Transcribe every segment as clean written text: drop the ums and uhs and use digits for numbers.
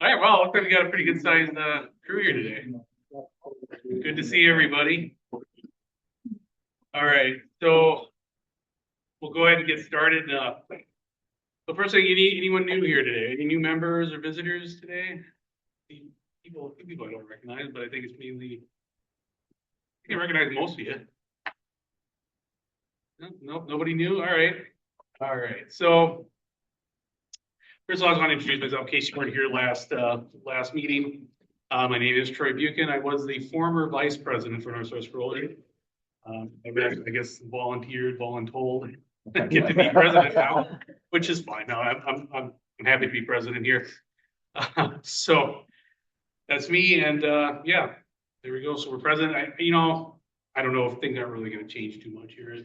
All right, well, looks like we got a pretty good sized crew here today. Good to see everybody. All right, so we'll go ahead and get started. So first thing, anyone new here today? Any new members or visitors today? People I don't recognize, but I think it's mainly, I can recognize most of you. Nope, nobody new. All right. So first of all, I just want to introduce myself in case you weren't here last meeting. My name is Troy Buchan. I was the former vice president for NorthStar Scroller. I guess voluntold, get to be president now, which is fine. No, I'm happy to be president here. So that's me, and yeah, there we go. So we're president. I don't know if things aren't really going to change too much here.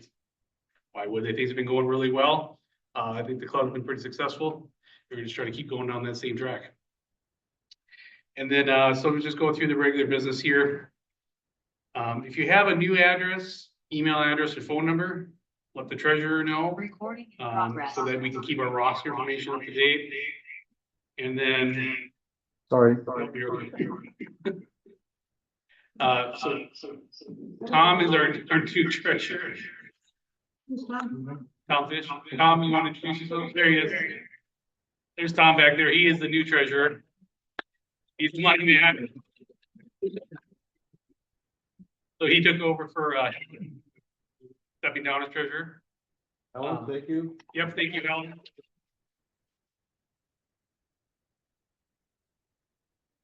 Why would they? Things have been going really well. I think the club's been pretty successful. We're going to try to keep going down that same track. And then, so we'll just go through the regular business here. If you have a new address, email address, or phone number, let the treasurer know. Recording in progress. So that we can keep our roster information up to date. And then, Sorry. So Tom is our new treasurer. Tom Fish. Tom, you want to introduce yourself? There he is. There's Tom back there. He is the new treasurer. He's the money man. So he took over for stepping down as treasurer. Helen, thank you. Yep, thank you, Helen.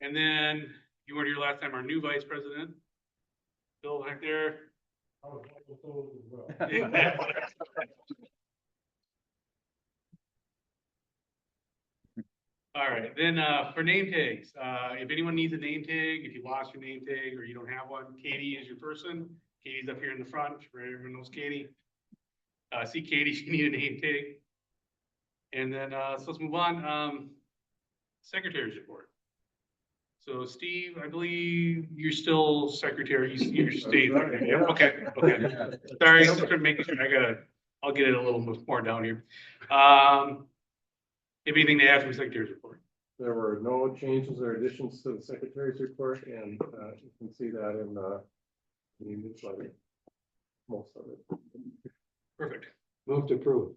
And then you weren't here last time, our new vice president, Bill back there. All right, then for name tags, if anyone needs a name tag, if you lost your name tag or you don't have one, Katie is your person. Katie's up here in the front, everyone knows Katie. See Katie, she need a name tag. And then, so let's move on. Secretary's report. So Steve, I believe you're still secretary, you're Steve. Okay. Sorry, just making sure I'll get it a little more down here. Anything to add from the secretary's report? There were no changes or additions to the secretary's report, and you can see that in the newsletter. Most of it. Perfect. Move to approve.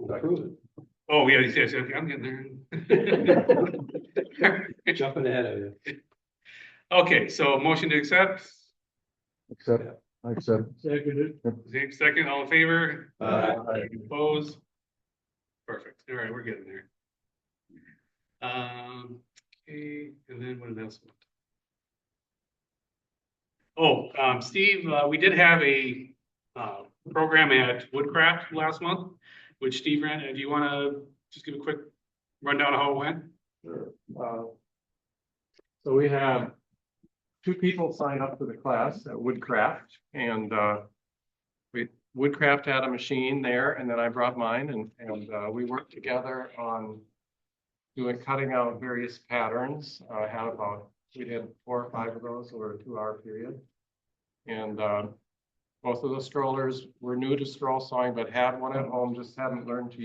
Approve it. Oh, yeah, yes, okay, I'm getting there. Jumping ahead of you. Okay, so motion to accept. Accept. Seconded. Second, all in favor? Aye. Opposed? Perfect. All right, we're getting there. Okay, and then what else? Oh, Steve, we did have a program at Woodcraft last month, which Steve ran. Do you want to just give a quick rundown of how it went? Sure. So we had 2 people sign up for the class at Woodcraft, and Woodcraft had a machine there, and then I brought mine, and we worked together on cutting out various patterns. We did 4 or 5 of those over a 2-hour period, and both of the strollers were new to stroll sawing, but had one at home, just hadn't learned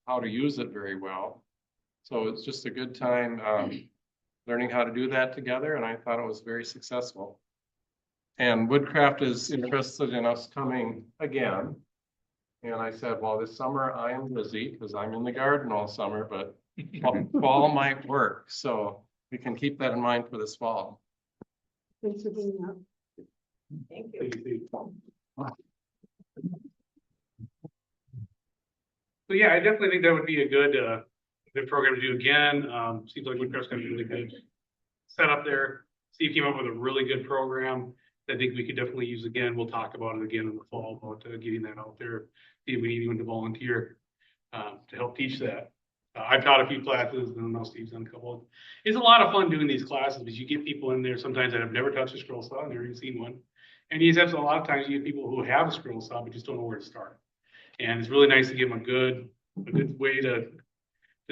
how to use it very well. So it's just a good time learning how to do that together, and I thought it was very successful. And Woodcraft is interested in us coming again. And I said, well, this summer I am busy because I'm in the garden all summer, but fall might work. So we can keep that in mind for this fall. Thanks for being up. Thank you. So yeah, I definitely think that would be a good program to do again. Seems like Woodcraft's got a really good setup there. Steve came up with a really good program that I think we could definitely use again. We'll talk about it again in the fall about getting that out there. See if we need anyone to volunteer to help teach that. I've taught a few classes, and I know Steve's done a couple. It's a lot of fun doing these classes because you get people in there sometimes that have never touched a scroll saw, never even seen one. And you have a lot of times you get people who have a scroll saw but just don't know where to start. And it's really nice to give them a good way to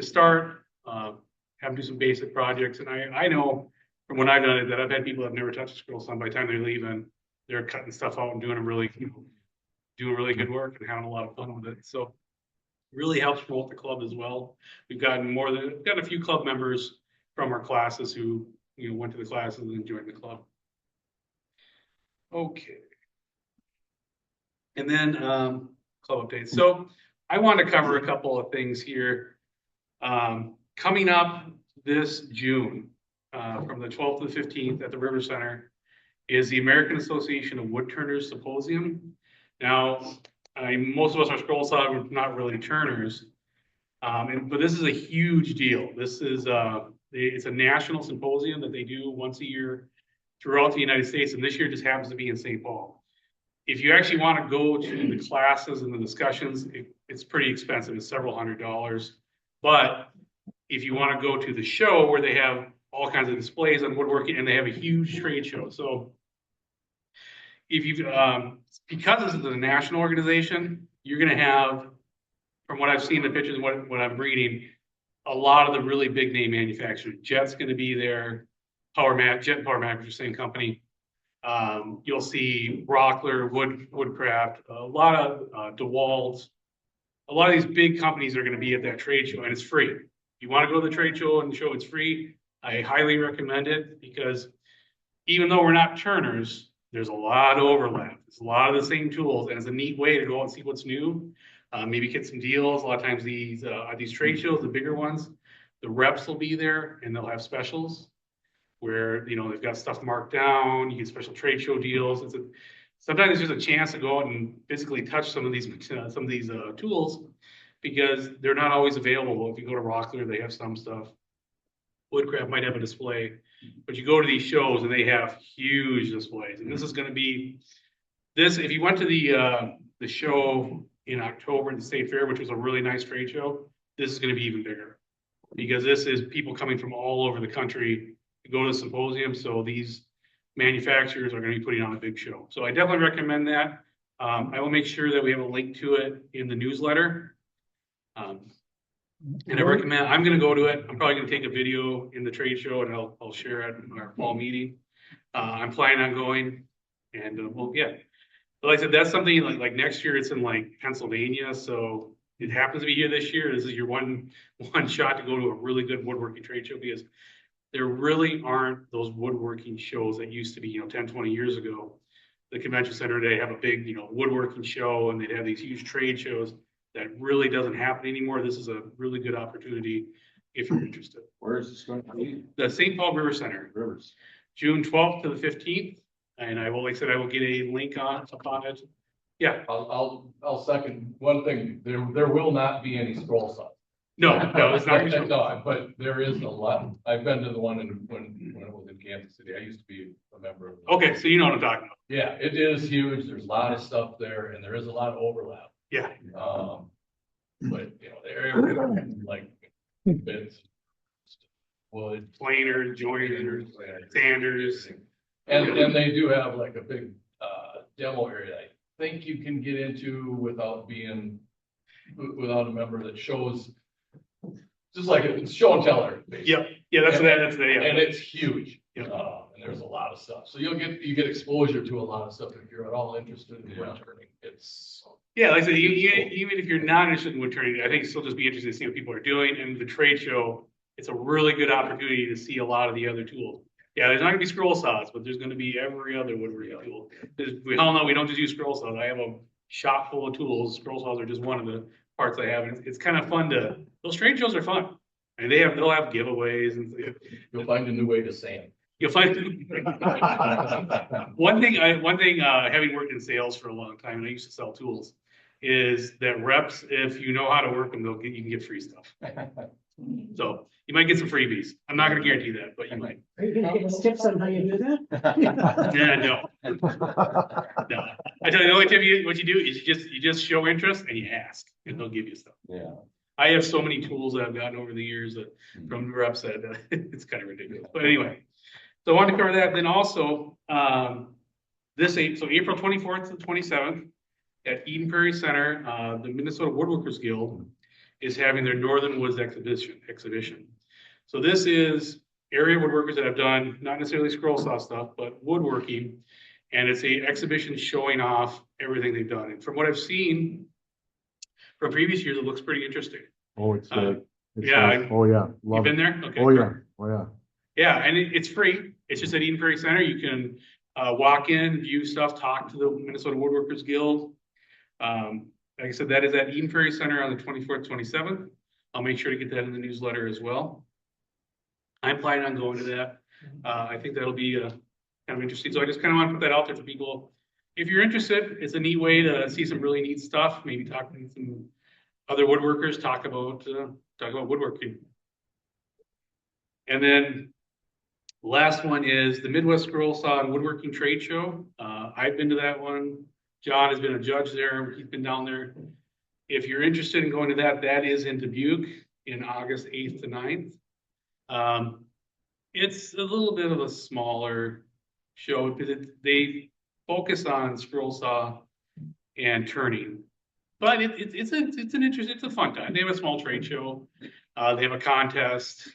start, have them do some basic projects. And I know from when I've done it that I've had people that have never touched a scroll saw. By the time they're leaving, they're cutting stuff out and doing really good work and having a lot of fun with it. So Really helps promote the club as well. We've gotten a few club members from our classes who, went to the classes and joined the club. Okay. And then, club updates. So I want to cover a couple of things here. Coming up this June, from the 12th to the 15th at the River Center is the American Association of Woodturners Symposium. Now, most of us are scroll saw, we're not really turners, but this is a huge deal. This is it's a national symposium that they do once a year throughout the United States, and this year just happens to be in St. Paul. If you actually want to go to the classes and the discussions, it's pretty expensive. It's several $100s. But if you want to go to the show where they have all kinds of displays on woodworking and they have a huge trade show. So if you because this is a national organization, you're going to have, from what I've seen in the pictures and what I'm reading, a lot of the really big name manufacturers. Jet's going to be there. Jet and Power Mac, same company. You'll see Rockler, Woodcraft, a lot of DeWalt. A lot of these big companies are going to be at that trade show, and it's free. If you want to go to the trade show and the show, it's free. I highly recommend it because even though we're not turners, there's a lot of overlap. There's a lot of the same tools, and it's a neat way to go out and see what's new. Maybe get some deals. A lot of times these trade shows, the bigger ones, the reps will be there and they'll have specials where they've got stuff marked down. You get special trade show deals. Sometimes it's just a chance to go out and physically touch some of these tools because they're not always available. If you go to Rockler, they have some stuff. Woodcraft might have a display, but you go to these shows and they have huge displays. And this is going to be this. If you went to the show in October at the State Fair, which was a really nice trade show, this is going to be even bigger because this is people coming from all over the country to go to the symposium. So these manufacturers are going to be putting on a big show. So I definitely recommend that. I will make sure that we have a link to it in the newsletter. And I recommend, I'm going to go to it. I'm probably going to take a video in the trade show and I'll share it in our fall meeting. I'm planning on going and yeah. But like I said, that's something like next year it's in like Pennsylvania. So it happens to be here this year. This is your one shot to go to a really good woodworking trade show because there really aren't those woodworking shows that used to be, 10, 20 years ago. The convention center, they have a big, woodworking show and they'd have these huge trade shows. That really doesn't happen anymore. This is a really good opportunity if you're interested. Where is this going to be? The St. Paul River Center, Rivers. June 12th to the 15th. And I will, like I said, I will get a link upon it. Yeah. I'll second one thing. There will not be any scroll saws. No, it's not. No, but there is a lot. I've been to the one when I was in Kansas City. I used to be a member of. Okay, so you know what I'm talking about. Yeah, it is huge. There's a lot of stuff there and there is a lot of overlap. Yeah. But the area like bits, wood, Planers, joiners, sanders. and they do have like a big demo area. I think you can get into without a member that shows just like it's show and tell area. Yep. Yeah, that's and yeah. it's huge. Yep. And there's a lot of stuff. So you get exposure to a lot of stuff if you're at all interested in wood turning. Yeah, like I said, even if you're not interested in wood turning, I think still just be interested to see what people are doing. And the trade show, it's a really good opportunity to see a lot of the other tools. Yeah, there's not gonna be scroll saws, but there's gonna be every other woodworking tool. We all know we don't just use scroll saws. I have a shop full of tools. Scroll saws are just one of the parts I have. And it's kind of fun those trade shows are fun. And they'll have giveaways and You'll find a new way to sand. you'll find one thing having worked in sales for a long time, and I used to sell tools, is that reps, if you know how to work them, you can get free stuff. So you might get some freebies. I'm not going to guarantee that, but you might. Are you gonna give us tips on how you do that? Yeah, no. I tell you, the only tip what you do is you just show interest and you ask, and they'll give you stuff. Yeah. I have so many tools that I've gotten over the years from reps that it's kind of ridiculous. But anyway, so I wanted to cover that. Then also April 24th to 27th at Eden Prairie Center, the Minnesota Woodworkers Guild is having their Northern Woods exhibition. So this is area woodworkers that have done not necessarily scroll saw stuff, but woodworking, and it's a exhibition showing off everything they've done. And from what I've seen from previous years, it looks pretty interesting. Oh, it's, yeah, nice. Oh, yeah, You've love been it. there? Okay. Oh, yeah, oh, yeah. Yeah, and it's free. It's just at Eden Prairie Center. You can walk in, view stuff, talk to the Minnesota Woodworkers Guild. Like I said, that is at Eden Prairie Center on the 24th, 27th. I'll make sure to get that in the newsletter as well. I'm planning on going to that. I think that'll be kind of interesting. So I just kind of want to put that out there for people. If you're interested, it's a neat way to see some really neat stuff. Maybe talk to some other woodworkers, talk about woodworking. And then the last one is the Midwest Scroll Saw and Woodworking Trade Show. I've been to that one. John has been a judge there. He's been down there. If you're interested in going to that, that is in Dubuque in August 8th to 9th. It's a little bit of a smaller show because they focus on scroll saw and turning, but it's a fun time. They have a small trade show. They have a contest.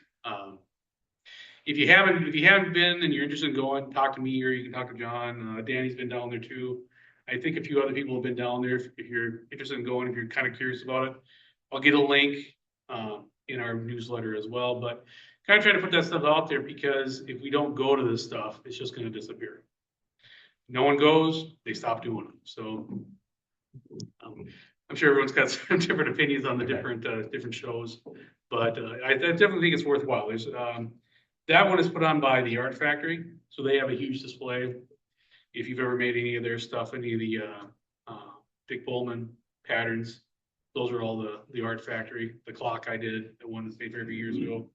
If you haven't been and you're interested in going, talk to me or you can talk to John. Danny's been down there too. I think a few other people have been down there. If you're interested in going, if you're kind of curious about it, I'll get a link in our newsletter as well. But kind of trying to put that stuff out there because if we don't go to this stuff, it's just going to disappear. No one goes, they stop doing them. So I'm sure everyone's got some different opinions on the different shows, but I definitely think it's worthwhile. There's that one is put on by the Art Factory, so they have a huge display. If you've ever made any of their stuff, any of the Dick Bowman patterns, those are all the Art Factory. The clock I did, the one that's made a few years ago,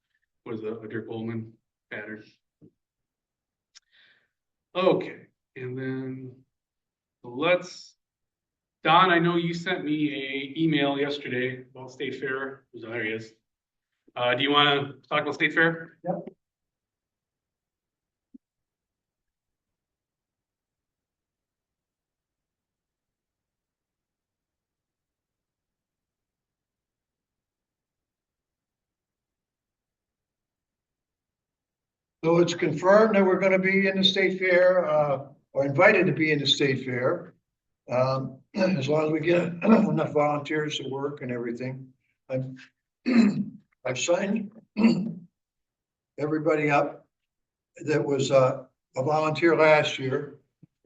was a Dick Bowman pattern. Okay, and then Don, I know you sent me an email yesterday about State Fair. There he is. Do you want to talk about State Fair? Yep. So it's confirmed that we're gonna be in the state fair, or invited to be in the state fair. As long as we get enough volunteers to work and everything. I've signed everybody up that was a volunteer last year.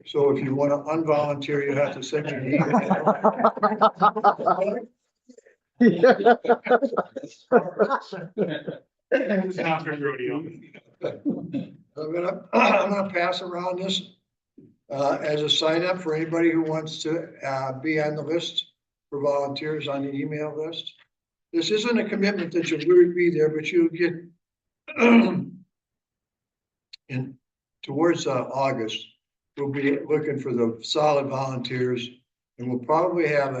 So if you want to unvolunteer, you have to send me an email. It's not for rodeo. I'm gonna pass around this as a sign up for anybody who wants to be on the list for volunteers on the email list. This isn't a commitment that you'll really be there, but you'll get in towards August. We'll be looking for the solid volunteers, and we'll probably have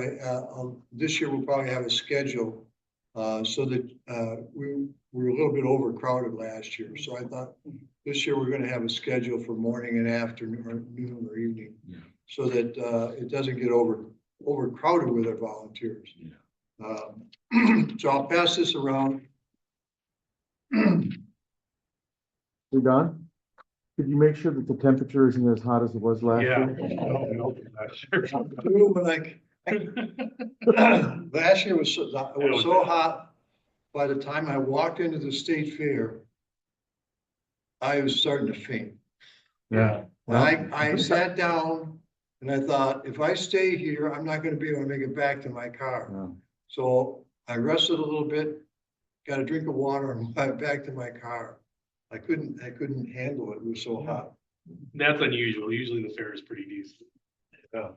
this year we'll probably have a schedule so that we were a little bit overcrowded last year. So I thought this year we're going to have a schedule for morning and afternoon or noon or evening, so that it doesn't get overcrowded with our volunteers. So I'll pass this around. Hey, Don, could you make sure that the temperature isn't as hot as it was last Yeah. year? Last year was so hot. By the time I walked into the state fair, I was starting to faint. Yeah. And I sat down and I thought, if I stay here, I'm not going to be able to make it back to my car. Yeah. So I rested a little bit, got a drink of water, and went back to my car. I couldn't handle it. It was so hot. That's unusual. Usually the fair is pretty decent. Yeah.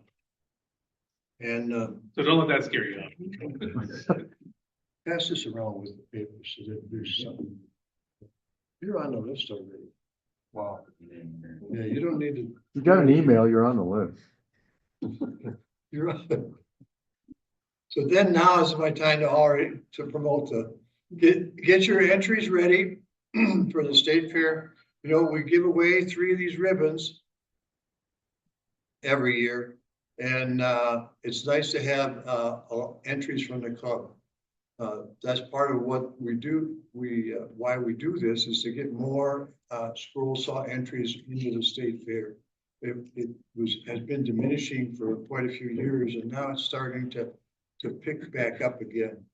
And So don't let that scare you off. pass this around with the papers so that there's something. You're on the list already. Wow. Yeah, you don't need to. You got an email, you're on the list. You're on. So then now is my time to promote get your entries ready for the state fair. You know, we give away 3 of these ribbons every year, and it's nice to have entries from the club. That's part of what we do. Why we do this is to get more scroll saw entries into the state fair. It has been diminishing for quite a few years, and now it's starting to pick back up again.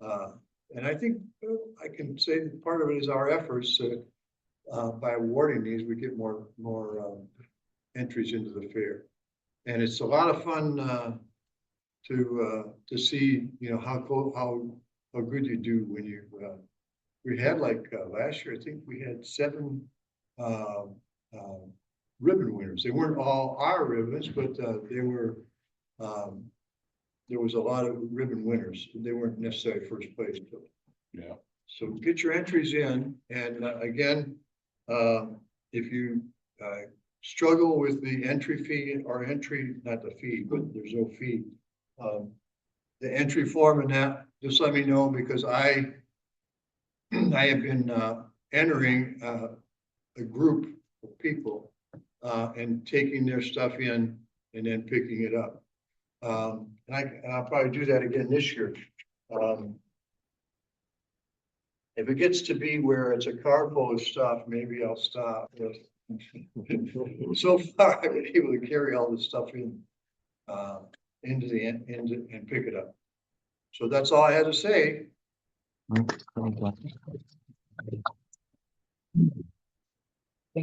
And I think I can say that part of it is our efforts. By awarding these, we get more entries into the fair, and it's a lot of fun to see, you know, how good you do when you. We had like last year, I think we had 7 ribbon winners. They weren't all our ribbons, but they were. There was a lot of ribbon winners. They weren't necessarily first place, but. Yeah. So get your entries in, and again, if you struggle with the entry fee or not the fee, but there's no fee. The entry form and that, just let me know, because I have been entering a group of people and taking their stuff in and then picking it up. And I'll probably do that again this year. If it gets to be where it's a car full of stuff, maybe I'll stop. So far, I've been able to carry all this stuff in into the end and pick it up. So that's all I had to say.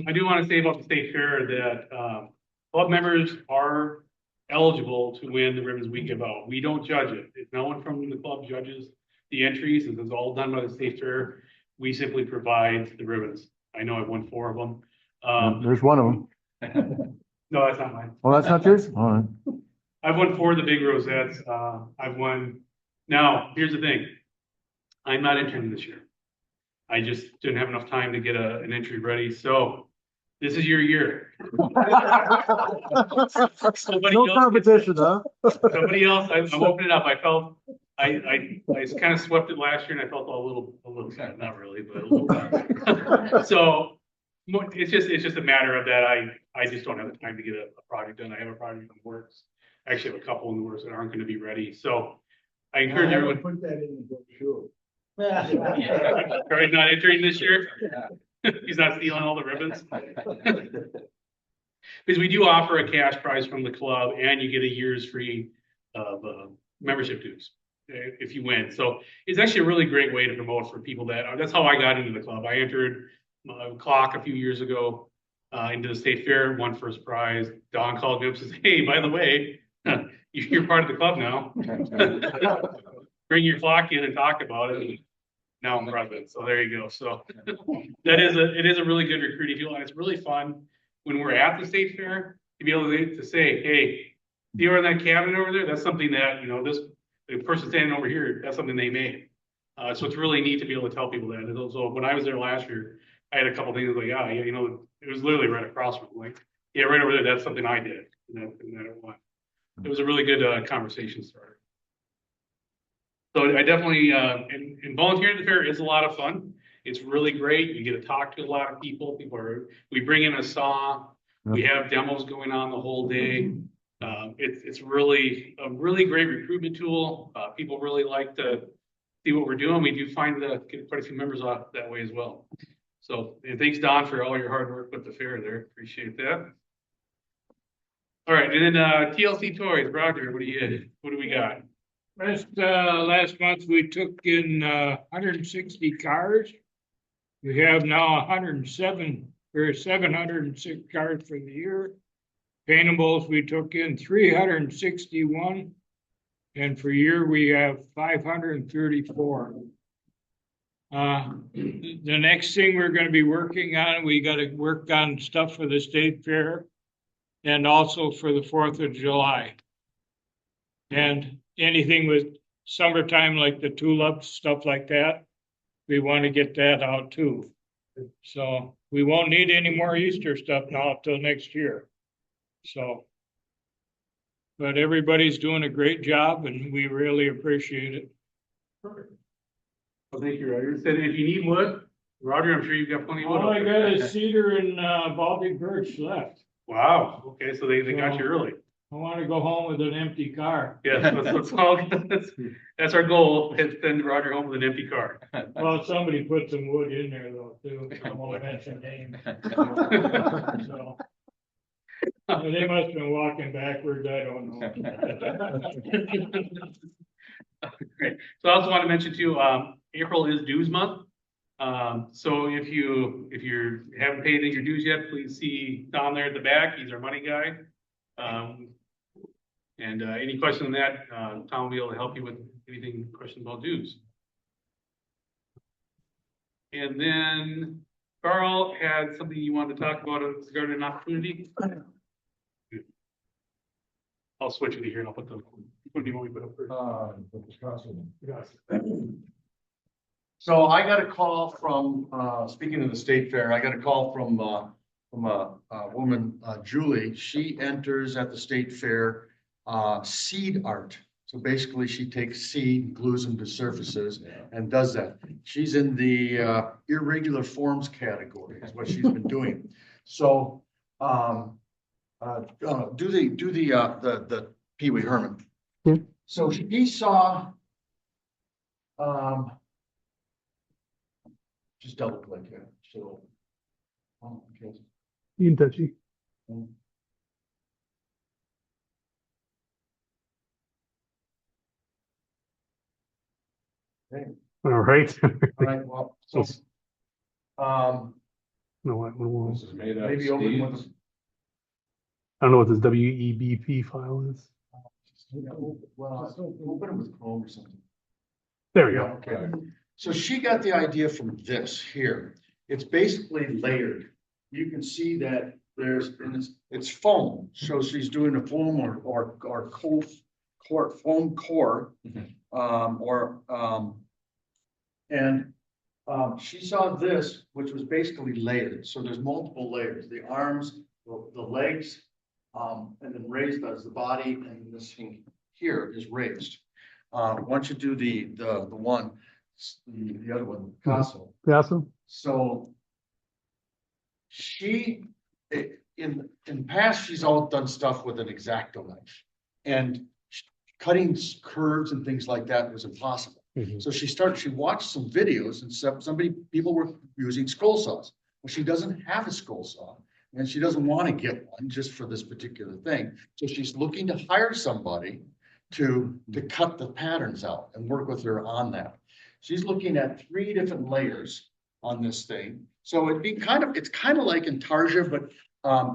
I do want to say about the state fair that club members are eligible to win the ribbons we give out. We don't judge it. If no one from the club judges the entries, and it's all done by the state fair, we simply provide the ribbons. I know I've won 4 of them. There's one of them. No, that's not mine. Oh, that's not yours? All right. I've won 4 of the big rosettes. I've won. Now, here's the thing. I'm not entering this year. I just didn't have enough time to get an entry ready. So this is your year. No competition, huh? Somebody else, I'm opening up. I felt, I kind of swept it last year and I felt a little, not really, but a little. So it's just a matter of that. I just don't have the time to get a project done. I have a project in the works. I actually have a couple in the works that aren't going to be ready. So I encourage everyone. Put that in the brochure. Troy's not entering this year. He's not stealing all the ribbons. Because we do offer a cash prize from the club and you get a year's free of membership dues if you win. So it's actually a really great way to promote for people that's how I got into the club. I entered clock a few years ago into the state fair, won first prize. Don called me up and says, hey, by the way, you're part of the club now. Bring your clock in and talk about it. And now I'm president. So there you go. So it is a really good recruiting tool, and it's really fun when we're at the state fair to be able to say, hey, see over that cabinet over there? That's something that, you know, the person standing over here, that's something they made. So it's really neat to be able to tell people that. And so when I was there last year, I had a couple things like, yeah, you know, it was literally right across from me. Like, yeah, right over there, that's something I did. And that it won. It was a really good conversation starter. So I definitely, and volunteering at the fair is a lot of fun. It's really great. You get to talk to a lot of people. We bring in a saw. We have demos going on the whole day. It's really a really great recruitment tool. People really like to see what we're doing. We do find that get quite a few members off that way as well. So, and thanks Don for all your hard work with the fair there. Appreciate that. All right, and then TLC Toys, Roger, what do we got? Last month we took in 160 cars. We have now 107 or 706 cars for the year. Paintables we took in 361, and for year we have 534. The next thing we're going to be working on, we got to work on stuff for the state fair and also for the 4th of July. And anything with summertime, like the tulips, stuff like that, we want to get that out too. So we won't need any more Easter stuff now till next year. So, but everybody's doing a great job and we really appreciate it. Perfect. Well, thank you, Roger. Said if you need wood, Roger, I'm sure you've got plenty of wood. All I got is cedar and Baltic birch left. Wow. Okay, so they got you early. I want to go home with an empty car. Yes, that's our goal, is send Roger home with an empty car. Well, somebody put some wood in there though, too. I won't mention names. So, they must have been walking backwards, I don't know. Great. So I also want to mention too, April is dues month. So if you haven't paid your dues yet, please see Tom there at the back. He's our money guy. And any question on that, Tom will be able to help you with anything, questions about dues. And then Carl had something you wanted to talk about regarding an opportunity. I'll switch it here and I'll put the. What do you want me to put up first? So I got a call from, speaking of the state fair, I got a call from a woman, Julie. She enters at the state fair, seed art. So basically she takes seed, glues them to surfaces and does that. She's in the irregular forms category is what she's been doing. So, do the Pee Wee Herman. Yeah. So he saw, just double click here, so. Oh, okay. You can touch it. All right. All right, well, so, No, I don't This is made out of maybe open with seeds. know what this WEBP file is. well, open it with Chrome or something. There we Yeah, go. okay. So she got the idea from this here. It's basically layered. You can see that there's, and it's foam. So she's doing a foam or foam core. She saw this, which was basically layered. So there's multiple layers, the arms, the legs, and then raised as the body, and this thing here is raised. Once you do the one, the other one, Picasso. Picasso? So in the past, she's all done stuff with an X-Acto knife, and cutting curves and things like that was impossible. Mhm. So she watched some videos, and people were using scroll saws. Well, she doesn't have a scroll saw, and she doesn't want to get one just for this particular thing. So she's looking to hire somebody to cut the patterns out and work with her on that. She's looking at 3 different layers on this thing. So it's kind of like Intarsia, but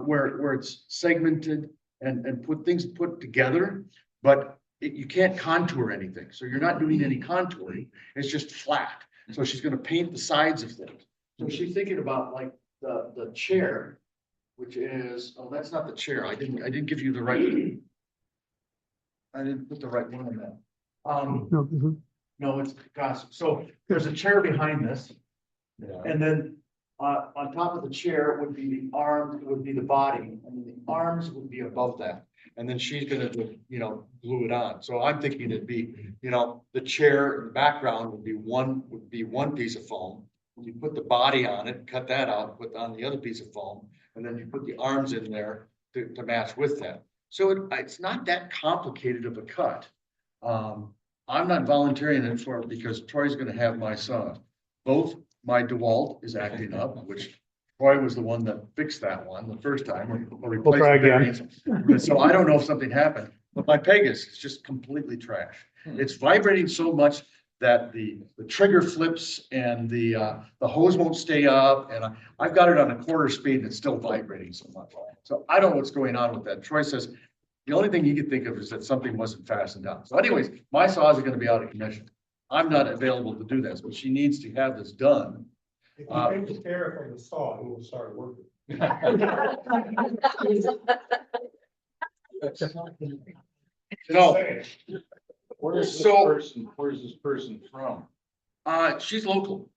where it's segmented and things put together, but you can't contour anything. So you're not doing any contouring. It's just flat. So she's going to paint the sides of things. So she's thinking about like the chair, which is, oh, that's not the chair. I didn't give you the right. I didn't put the right one in that. No, this is- No, it's Picasso. So there's a chair behind this. Yeah. And then on top of the chair would be the arms, would be the body, and then the arms would be above that. And then she's gonna, glue it on. So I'm thinking it'd be, the chair in the background would be one piece of foam. You put the body on it, cut that out, put on the other piece of foam, and then you put the arms in there to match with that. So it's not that complicated of a cut. I'm not volunteering it for it because Troy's gonna have my son. Both my DeWalt is acting up, which Troy was the one that fixed that one the first time. or We'll try replaced the bearings. So I don't know if something happened, but my Pegasus is just completely trash. It's vibrating so much that the trigger flips and the hose won't stay up, and I've got it on a quarter speed and it's still vibrating so much. So I don't know what's going on with that. Troy says, the only thing he could think of is that something wasn't fastened down. So anyways, my saws are gonna be out of commission. I'm not available to do this, but she needs to have this done. If you take the care from the saw, it will start working. No, Where's So- where's this person from? she's local.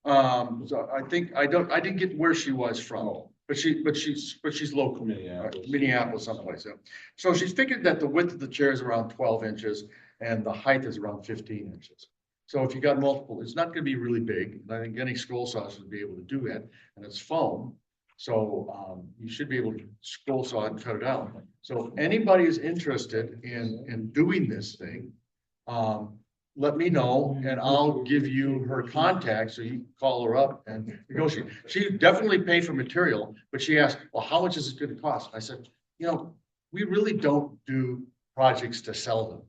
So I think, I didn't get where she was from, but she's local. Minneapolis someplace, yeah. So she's figured that the width of the chair is around 12 inches and the height is around 15 inches. So if you got multiple, it's not gonna be really big. I think any scroll saws would be able to do that, and it's foam. So you should be able to scroll saw it and cut it out. So if anybody is interested in doing this thing, let me know and I'll give you her contact so you can call her up and negotiate. She definitely paid for material, but she asked, well, how much is it gonna cost? I said, we really don't do projects to sell them.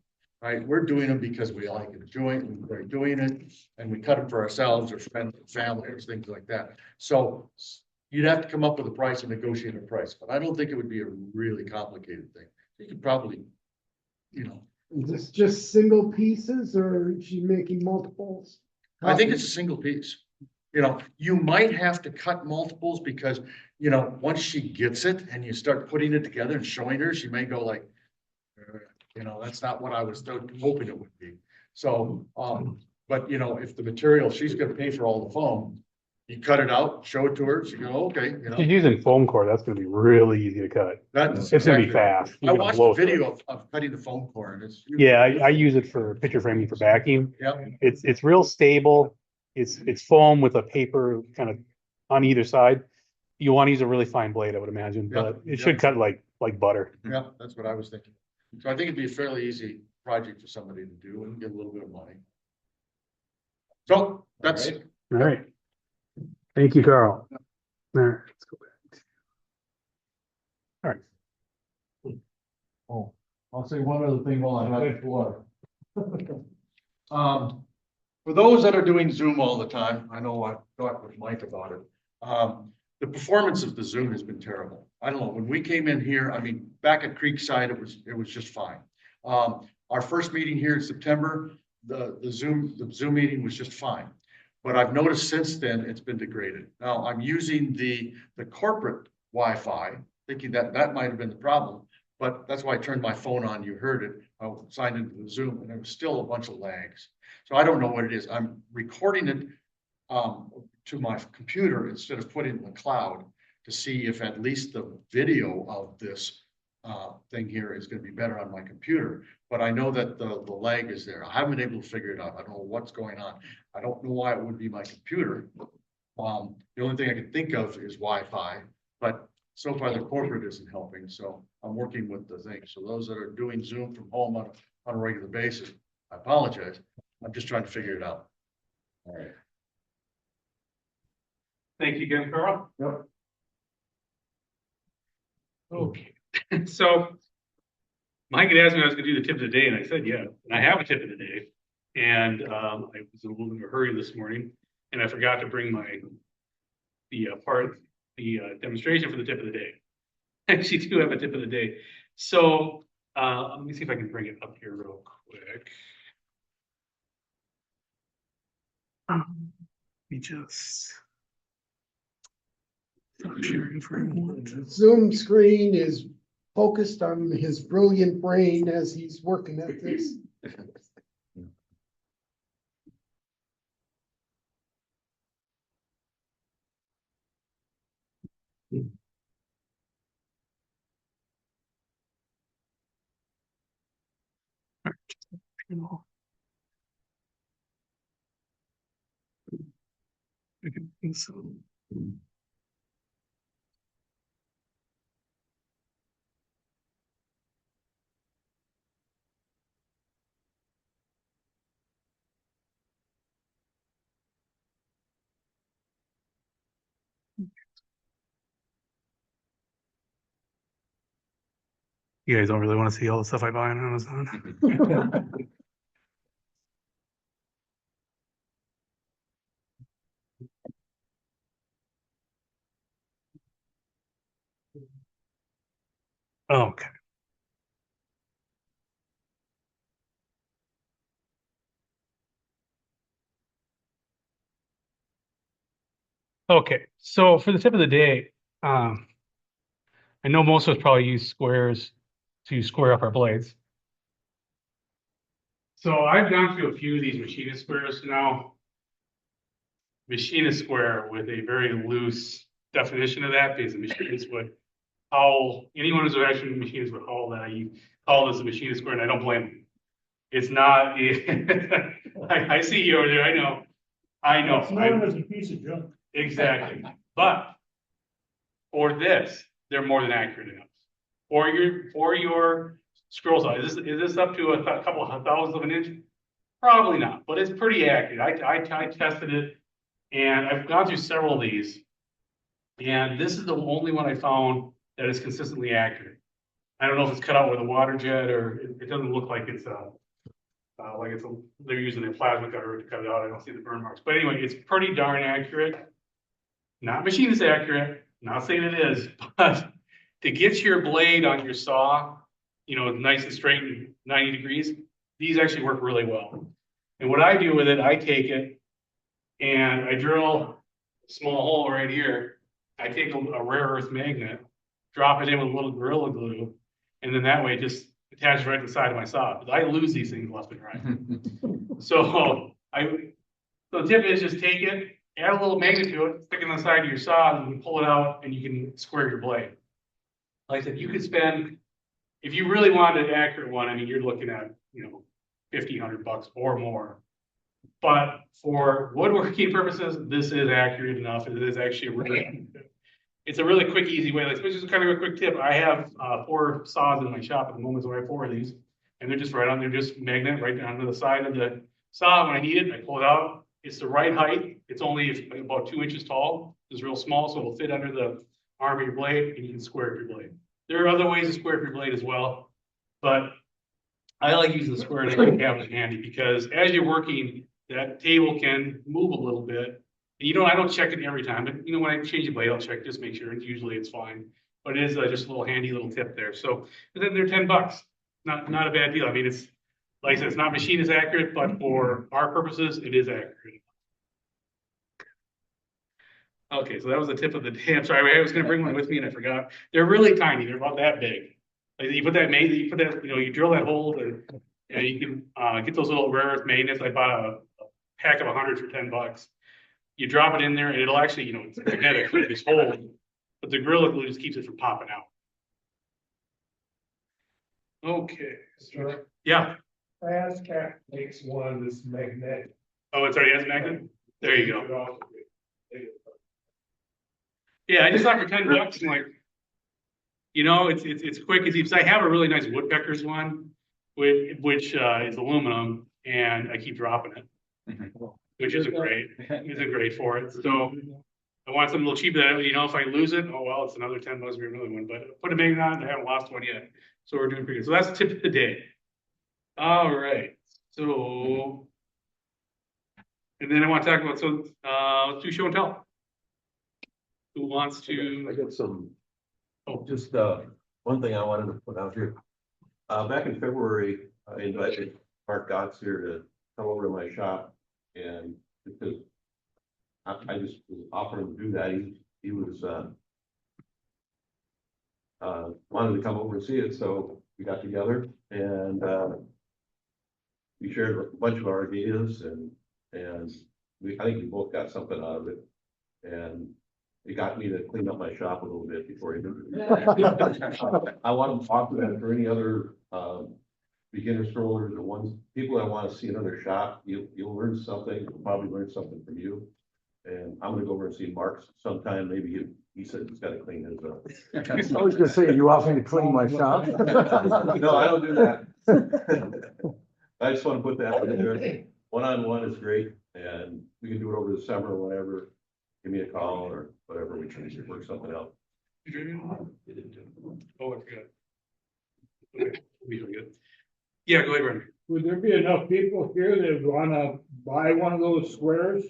right? We're doing them because we like it, we're doing it, and we cut them for ourselves or friends, family, or things like that. So you'd have to come up with a price and negotiate a price, but I don't think it would be a really complicated thing. You could probably, you know, Is this just single pieces or is she making multiples? I think it's a single piece. You know, you might have to cut multiples because, you know, once she gets it and you start putting it together and showing her, she may go like, you know, that's not what I was hoping it would be. So, but you know, if the material, she's gonna pay for all the foam, you cut it out, show it to her, she go, okay, you If know. you're using foam core, that's gonna be really easy to cut. That's It's gonna be exactly- fast. I watched a video of cutting the foam core and it's. Yeah, I use it for picture framing for backing. Yeah, It's real stable. It's foam with a paper kind of on either side. You want to use a really fine blade, I would imagine, Yeah, but yeah. it should cut like butter. yeah, that's what I was thinking. So I think it'd be a fairly easy project for somebody to do and get a little bit of money. So that's, All right. All right. Thank you, Carl. All right, let's go back. All right. Oh, I'll say one other thing while I have the floor. for those that are doing Zoom all the time, I know I talked with Mike about it. The performance of the Zoom has been terrible. I don't know, when we came in here, I mean, back at Creekside, it was just fine. Our first meeting here in September, the Zoom meeting was just fine. But I've noticed since then, it's been degraded. Now, I'm using the corporate Wi-Fi, thinking that that might have been the problem. But that's why I turned my phone on. You heard it. I signed into the Zoom and there was still a bunch of lags. So I don't know what it is. I'm recording it to my computer instead of putting it in the cloud to see if at least the video of this thing here is going to be better on my computer. But I know that the lag is there. I haven't been able to figure it out. I don't know what's going on. I don't know why it would be my computer. The only thing I can think of is Wi-Fi, but so far the corporate isn't helping. So I'm working with the thing. So those that are doing Zoom from home on a regular basis, I apologize. I'm just trying to figure it out. All right. Thank you again, Carl. Yep. Okay, so Mike had asked me if I was gonna do the tip of the day, and I said, yeah, and I have a tip of the day. And I was in a little bit of a hurry this morning, and I forgot to bring the demonstration for the tip of the day. I actually do have a tip of the day. So let me see if I can bring it up here real quick. Let me just stop sharing for a moment. Zoom screen is focused on his brilliant brain as he's working at this. I can think so. You guys don't really want to see all the stuff I buy on Amazon. Okay. Okay, so for the tip of the day, I know most of us probably use squares to square up our blades. So I've gone through a few of these machinist squares now. Machinist square with a very loose definition of that, because the machinist would howl, anyone who's actually a machinist would howl that I call this a machinist square, and I don't blame them. It's not, I see you over there, I know. It's known as a piece of junk. Exactly, but for this, they're more than accurate enough. For your scroll size, is this up to a couple of thousandths of an inch? Probably not, but it's pretty accurate. I tested it, and I've gone through several of these, and this is the only one I found that is consistently accurate. I don't know if it's cut out with a water jet or it doesn't look like it's Like they're using a plasma cutter to cut it out. I don't see the burn marks, but anyway, it's pretty darn accurate. Not machinist accurate, not saying it is, but to get your blade on your saw, nice and straight and 90 degrees, these actually work really well. And what I do with it, I take it and I drill a small hole right here. I take a rare earth magnet, drop it in with a little Gorilla Glue, and then that way it just attaches right to the side of my saw. I lose these things left and right. So the tip is just take it, add a little magnet to it, stick it on the side of your saw, and you pull it out, and you can square your blade. Like I said, you could spend, if you really wanted an accurate one, I mean, you're looking at, $1,500 or more. But for woodworking purposes, this is accurate enough. It is actually it's a really quick, easy way. Like, which is kind of a quick tip. I have 4 saws in my shop at the moment, so I have 4 of these, and they're just right on there, just magnet right down to the side of the saw. When I need it, I pull it out. It's the right height. It's only about 2 inches tall. It's real small, so it'll fit under the arm of your blade, and you can square up your blade. There are other ways to square up your blade as well, but I like using the square that cabinet handy because as you're working, that table can move a little bit. And I don't check it every time, but when I change the blade, I'll check, just make sure, and usually it's fine. But it is just a little handy little tip there. So, and then they're $10. Not a bad deal. I mean, it's, like I said, it's not machinist accurate, but for our purposes, it is accurate. Okay, so that was the tip of the day. I'm sorry, I was gonna bring one with me and I forgot. They're really tiny. They're about that big. Like you put that, you drill that hole and you can get those little rare earth magnets. I bought a pack of 100 for $10. You drop it in there and it'll actually, it's magnetic with this hole, but the Gorilla Glue just keeps it from popping out. Okay. Sure. Yeah. Fast Cat makes one that's magnetic. Oh, it's already has a magnet? There you go. Yeah, I just thought for $10, I'm like, it's quick. Because I have a really nice woodpeckers one, which is aluminum, and I keep dropping it, which isn't great. Isn't great for it. So I want something a little cheaper that, if I lose it, oh well, it's another $10 for another one. But put a magnet on it, I haven't lost one yet. So we're doing pretty good. So that's the tip of the day. All right. So, and then I want to talk about, let's do show and tell. Who wants to? I got some, Oh. just, one thing I wanted to put out here. Back in February, I invited Mark Gotts here to come over to my shop, and because I just was offering to do that, he was, wanted to come over and see it, so we got together and, we shared a bunch of our ideas and I think we both got something out of it. And it got me to clean up my shop a little bit before he moved. I want to talk to that for any other beginner strollers or people that want to see another shop. You'll learn something. You'll probably learn something from you. And I'm going to go over and see Mark sometime. Maybe he said he's got to clean his up. I was gonna say, you offer me to clean my shop? No, I don't do that. I just want to put that out there. One-on-one is great, and we can do it over the summer or whatever. Give me a call or whatever, we can work something out. Oh, I forgot. Okay, we are good. Yeah, go ahead, Brenda. Would there be enough people here that wanna buy one of those squares?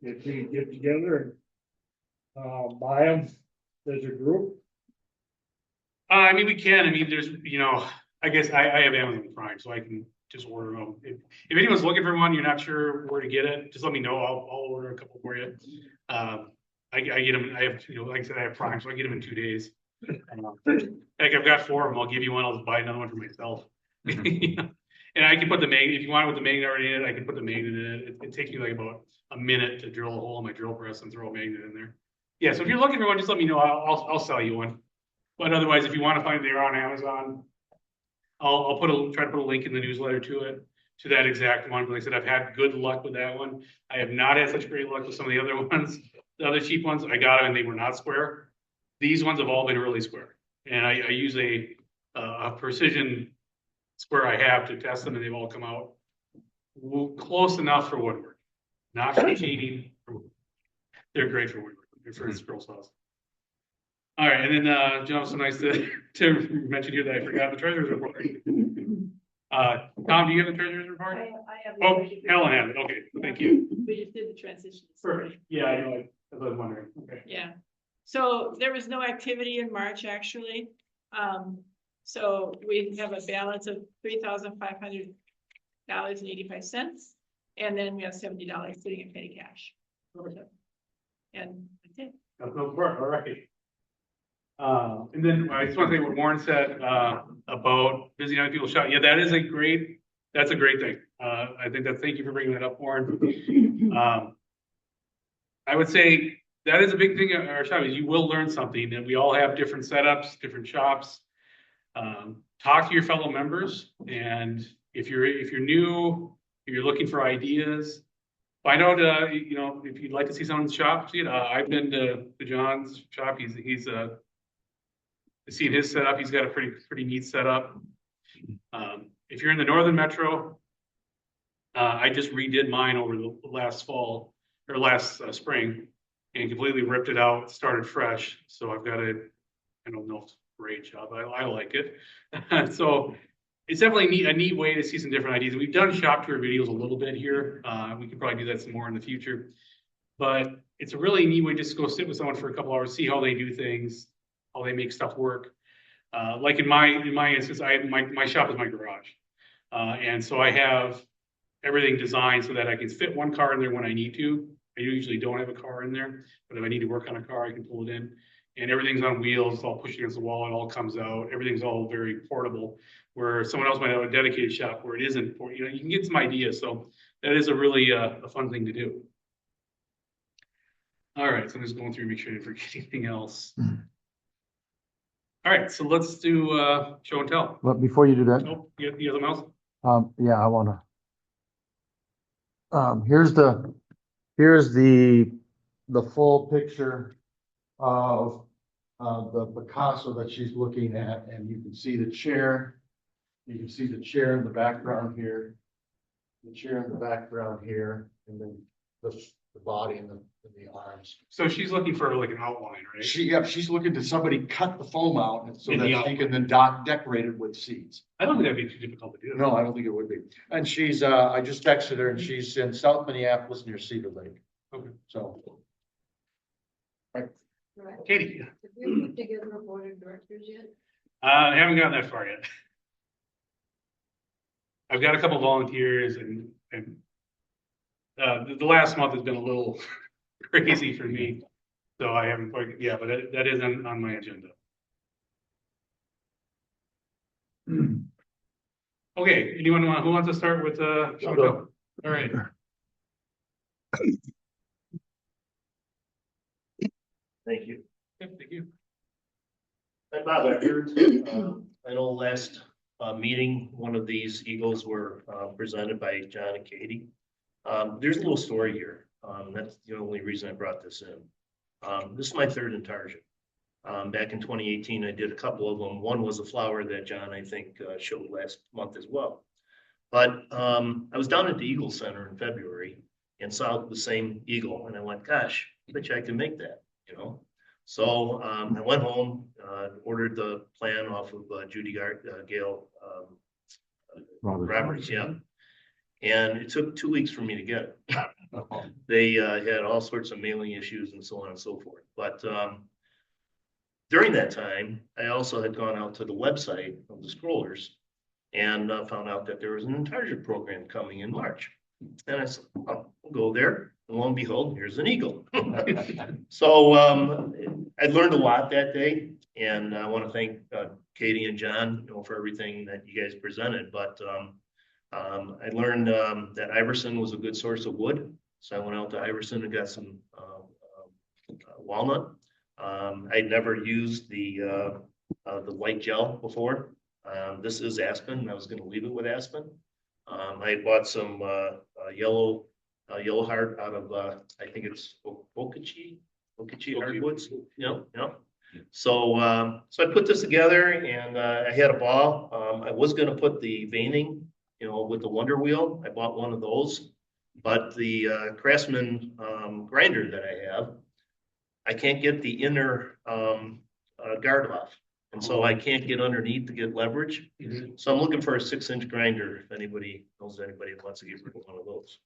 If we get together and buy them as a group? I mean, we can. I mean, there's, I guess I have Amazon Prime, so I can just order them. If anyone's looking for one, you're not sure where to get it, just let me know. I'll order a couple for you. I get them. I have, like I said, I have Prime, so I get them in 2 days. Like I've got 4 of them. I'll give you one. I'll just buy another one for myself. And I can put the magnet, if you want it with the magnet already in it, I can put the magnet in it. It takes me like about a minute to drill a hole in my drill press and throw a magnet in there. Yeah, so if you're looking for one, just let me know. I'll sell you one. But otherwise, if you want to find it, they're on Amazon. I'll try to put a link in the newsletter to that exact one. Like I said, I've had good luck with that one. I have not had such great luck with some of the other ones. The other cheap ones, I got them and they were not square. These ones have all been really square. And I use a precision square I have to test them, and they've all come out close enough for woodwork. Not for cheating. They're great for woodwork. They're for scroll saws. All right, and then John, so nice to mention here that I forgot the treasurer's report. Tom, do you have the treasurer's report? I have. Oh, Helen has it. Okay, thank you. We just did the transition. Perfect. Yeah, I know. I was wondering. Okay. Yeah, so there was no activity in March, actually. So we have a balance of $3,500.85. And then we have $70 sitting in petty cash. And that's it. That's no part, all right. And then I just want to say what Warren said, about busy young people shop. Yeah, that's a great thing. I think thank you for bringing that up, Warren. I would say that is a big thing at our shop is you will learn something, and we all have different setups, different shops. Talk to your fellow members, and if you're new, if you're looking for ideas, find out, if you'd like to see someone's shop, see it. I've been to John's shop. He's seen his setup. He's got a pretty neat setup. If you're in the Northern Metro, I just redid mine over the last fall or last spring and completely ripped it out, started fresh. So I've got I don't know if it's a great job. I like it. So it's definitely a neat way to see some different ideas. We've done shop tour videos a little bit here. We could probably do that some more in the future, but it's a really neat way just to go sit with someone for a couple hours, see how they do things, how they make stuff work. Like in my instance, my shop is my garage. And so I have everything designed so that I can fit one car in there when I need to. I usually don't have a car in there, but if I need to work on a car, I can pull it in. And everything's on wheels, it's all pushed against the wall, it all comes out. Everything's all very portable, where someone else might have a dedicated shop where it isn't, you can get some ideas. So that is a really a fun thing to do. All right, so I'm just going through, make sure I didn't forget anything else. All right, so let's do show and tell. But before you do that, Oh, you have something else? yeah, I wanna. Here's the full picture of the Picasso that she's looking at, and you can see the chair. You can see the chair in the background here, the chair in the background here, and then the body and the arms. So she's looking for like an outline, right? She's looking to somebody cut the foam out and so In that the she can then decorate it with seeds. I don't think that'd be too difficult to do. No, I don't think it would be. And she's, I just texted her and she's in South Minneapolis near Cedar Lake. Okay. So. Right. Katie, Have you put together a board of directors yet? I haven't gotten that far yet. I've got a couple volunteers and the last month has been a little crazy for me. So I haven't quite, yeah, but that is on my agenda. Okay, anyone who wants to start with show and tell? All right. Thank you. Thank you. I'm Bob Eckert. I know last meeting, one of these eagles were presented by John and Katie. There's a little story here. That's the only reason I brought this in. This is my third intarsia. Back in 2018, I did a couple of them. One was a flower that John, I think, showed last month as well. But I was down at the Eagle Center in February and saw the same eagle, and I went, gosh, I bet you I can make that, So I went home, ordered the plan off of Judy Gale Roberts, yeah. And it took 2 weeks for me to get it. They had all sorts of mailing issues and so on and so forth. But during that time, I also had gone out to the website of the Scrollers and found out that there was an intarsia program coming in March. And I said, oh, we'll go there. And lo and behold, here's an eagle. So I learned a lot that day. And I want to thank Katie and John, for everything that you guys presented. But I learned that Iverson was a good source of wood. So I went out to Iverson and got some walnut. I'd never used the white gel before. This is aspen, and I was going to leave it with aspen. I had bought some yellow heart out of I think it's Okachi hardwoods. Yep. So I put this together and I had a ball. I was going to put the veining, with the Wonder Wheel. I bought one of those, but the Craftsman grinder that I have, I can't get the inner guard off. And so I can't get underneath to get leverage. So I'm looking for a 6-inch grinder, if anybody knows anybody that wants to get rid of one of those.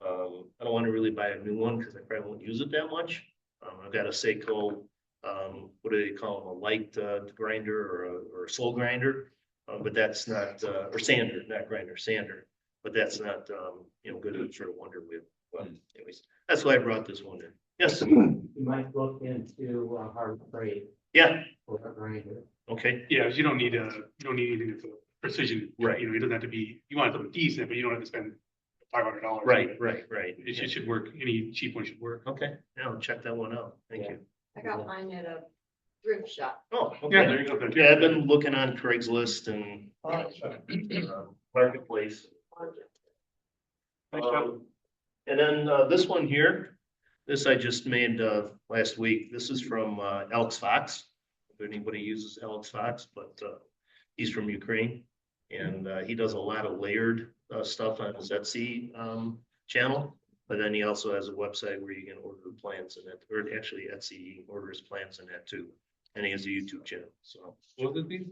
I don't want to really buy a new one because I probably won't use it that much. I've got a Seiko, what do they call them, a light grinder or a slow grinder? But that's not, or sander, not grinder, sander. But that's not, good for a wonder wheel. But anyways, that's why I brought this one in. Yes, You might look into hard freight yeah, for a grinder. okay, Yeah, you don't need anything that's a precision. Right. You know, it doesn't have to be, you want something decent, but you don't have to spend $500. right. It should work. Any cheap one should work. Okay, now I'll check that one out. Thank you. I got mine at a thrift shop. Oh, Yeah, okay. there you go. Yeah, I've been looking on Craigslist and Marketplace. And then this one here, this I just made last week. This is from Alex Fox. If anybody uses Alex Fox, but he's from Ukraine. And he does a lot of layered stuff on his Etsy channel. But then he also has a website where you can order plans in it, or actually Etsy orders plans in that too. And he has a YouTube channel, so. What would it be?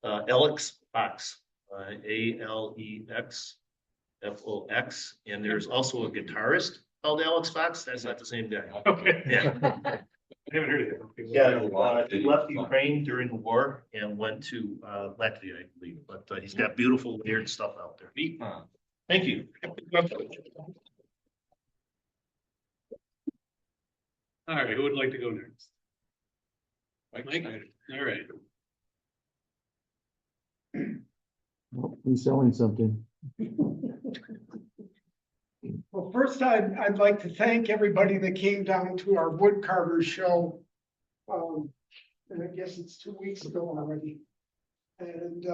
Alex Fox, ALEX FOX, and there's also a guitarist called Alex Fox. That's not the same guy. Okay. Yeah. I haven't heard of it. Yeah, he left Ukraine during the war and went to Latvia, I believe, but he's got beautiful weird stuff out there. Neat. Thank you. All right, who would like to go next? Mike? All right. He's selling something. Well, first I'd like to thank everybody that came down to our wood carvers show. And I guess it's 2 weeks ago already. And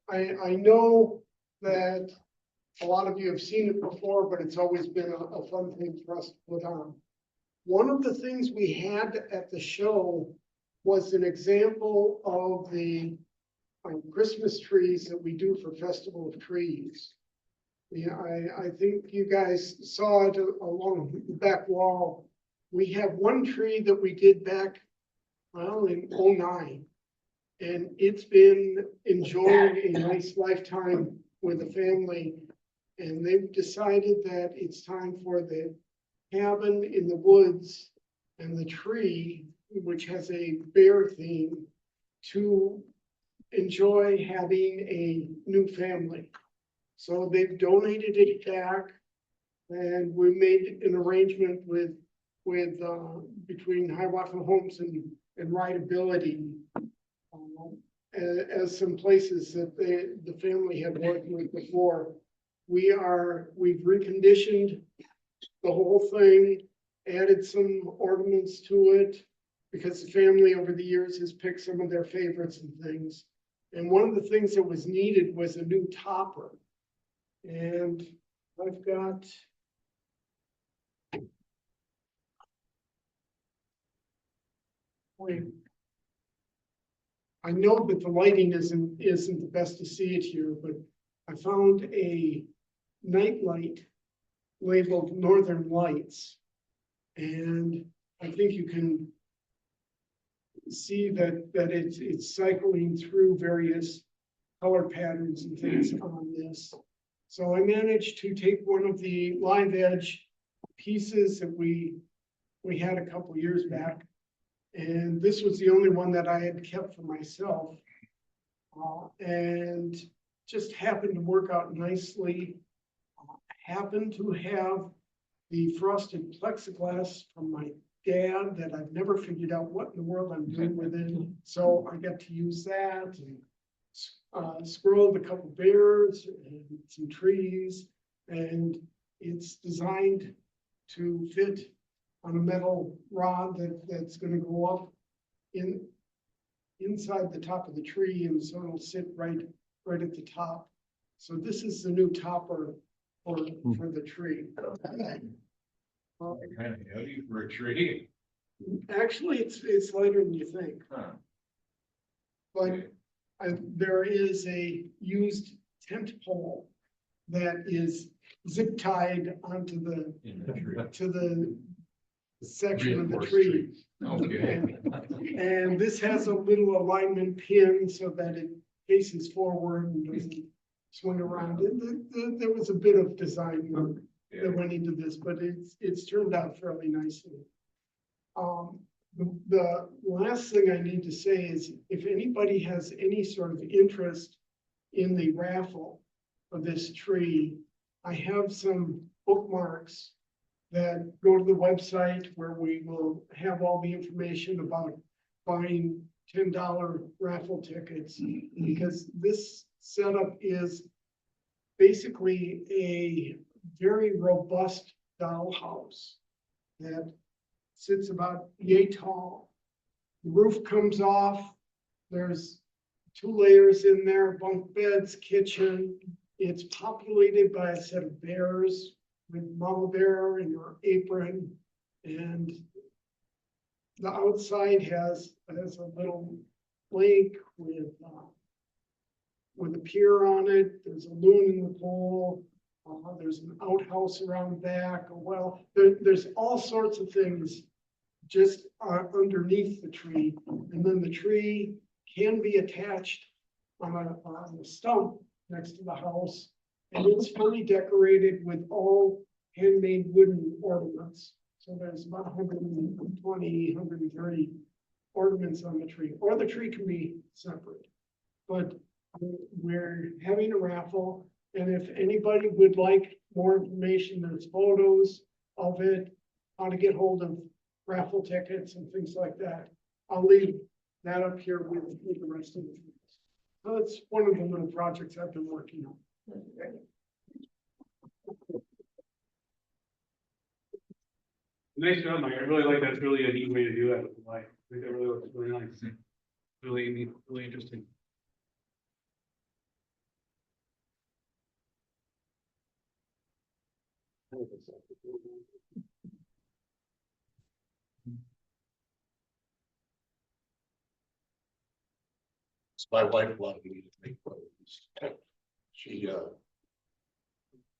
I know that a lot of you have seen it before, but it's always been a fun thing for us to put on. One of the things we had at the show was an example of the Christmas trees that we do for Festival of Trees. Yeah, I think you guys saw it along the back wall. We have one tree that we did back, well, in '09. And it's been enjoying a nice lifetime with the family. And they've decided that it's time for the cabin in the woods and the tree, which has a bear theme, to enjoy having a new family. So they've donated it back, and we made an arrangement with between Hiawatha Homes and Rideability as some places that the family had worked with before. We've reconditioned the whole thing, added some ornaments to it, because the family over the years has picked some of their favorites and things. And one of the things that was needed was a new topper. And I've got I know that the lighting isn't the best to see it here, but I found a night light labeled Northern Lights. And I think you can see that it's cycling through various color patterns and things on this. So I managed to take one of the live edge pieces that we had a couple years back. And this was the only one that I had kept for myself. And just happened to work out nicely. Happened to have the frosted plexiglass from my dad that I've never figured out what in the world I'm doing with it. So I got to use that and squirreled a couple bears and some trees. And it's designed to fit on a metal rod that's going to go up inside the top of the tree, and so it'll sit right at the top. So this is the new topper for the tree. Kind of heavy for a tree. Actually, it's lighter than you think. Huh. But there is a used tent pole that is zip tied onto In the tree. to the section of the Reinforced tree. trees. Okay. And this has a little alignment pin so that it faces forward and doesn't swing around. There was a bit of design work that went into this, but it's turned out fairly nicely. The last thing I need to say is if anybody has any sort of interest in the raffle of this tree, I have some bookmarks that go to the website where we will have all the information about buying $10 raffle tickets, because this setup is basically a very robust dollhouse that sits about yay tall. The roof comes off. There's 2 layers in there, bunk beds, kitchen. It's populated by a set of bears with mama bear in her apron. And the outside has a little lake with a pier on it. There's a loon in the pool. There's an outhouse around back. Well, there's all sorts of things just underneath the tree. And then the tree can be attached on a stump next to the house. And it's fully decorated with all handmade wooden ornaments. So there's about 120, 130 ornaments on the tree, or the tree can be separate. But we're having a raffle, and if anybody would like more information, there's photos of it, how to get hold of raffle tickets and things like that. I'll leave that up here with the rest of the things. So it's one of the little projects I've been working on. Nice job, Mike. I really like that. It's really a neat way to do that with the light. I think that really looks really nice. Really neat, really interesting. My wife wanted me to make photos. She, had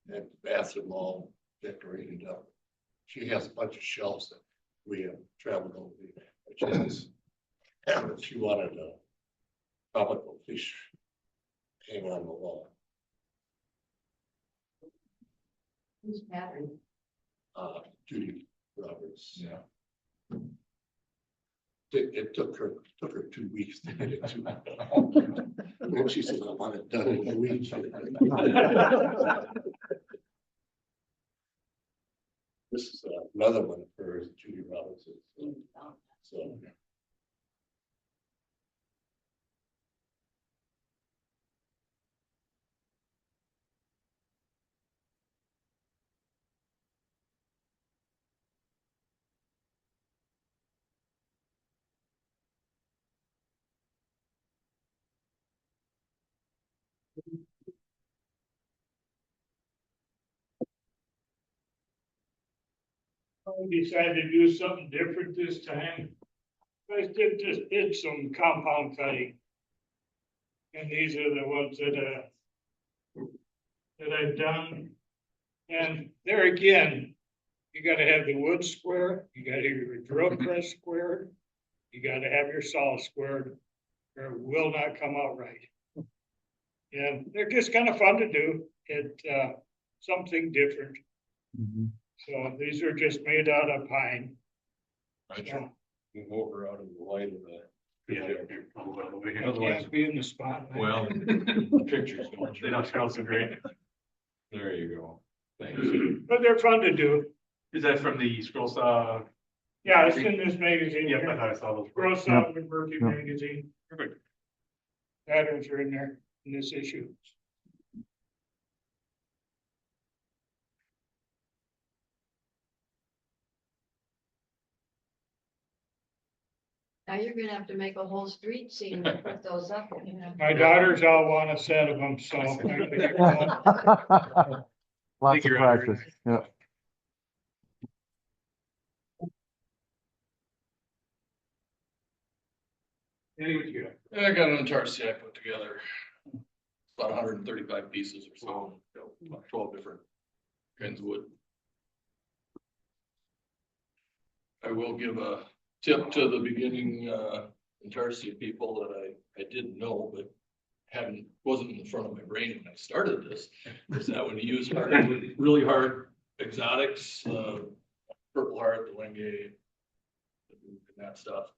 the bathroom all decorated up. She has a bunch of shelves that we have traveled over. She wanted a tropical fish hang on the wall. Whose pattern? Judy Roberts. Yeah. It took her 2 weeks to get it to. And she said, I want it done in a week. This is another one of hers, Judy Roberts. So. I decided to do something different this time. I did some compound cutting. And these are the ones that I've done. And there again, you gotta have the wood square, you gotta have your drill press squared, you gotta have your saw squared, or it will not come out right. And they're just kind of fun to do. Something different. So these are just made out of pine. I try to move over out of the light of the. I can't be in the spotlight. Well, the pictures don't. They don't smell so great. There you go. Thanks. But they're fun to do. Is that from the scroll saw? Yeah, it's in this magazine. Yep, I thought I saw those. Gross out Woodworking magazine. Perfect. Patterns are in there in this issue. Now you're gonna have to make a whole street scene to put those up. My daughters all want a set of them, so. Lots of practice, yeah. Any what you got? I got an entire set I put together. About 135 pieces or so, about 12 different kinds of wood. I will give a tip to the beginning, Intarsia people that I didn't know, but wasn't in the front of my brain when I started this, is that when you use really hard exotics, Purple Heart, the Wenge, and that stuff,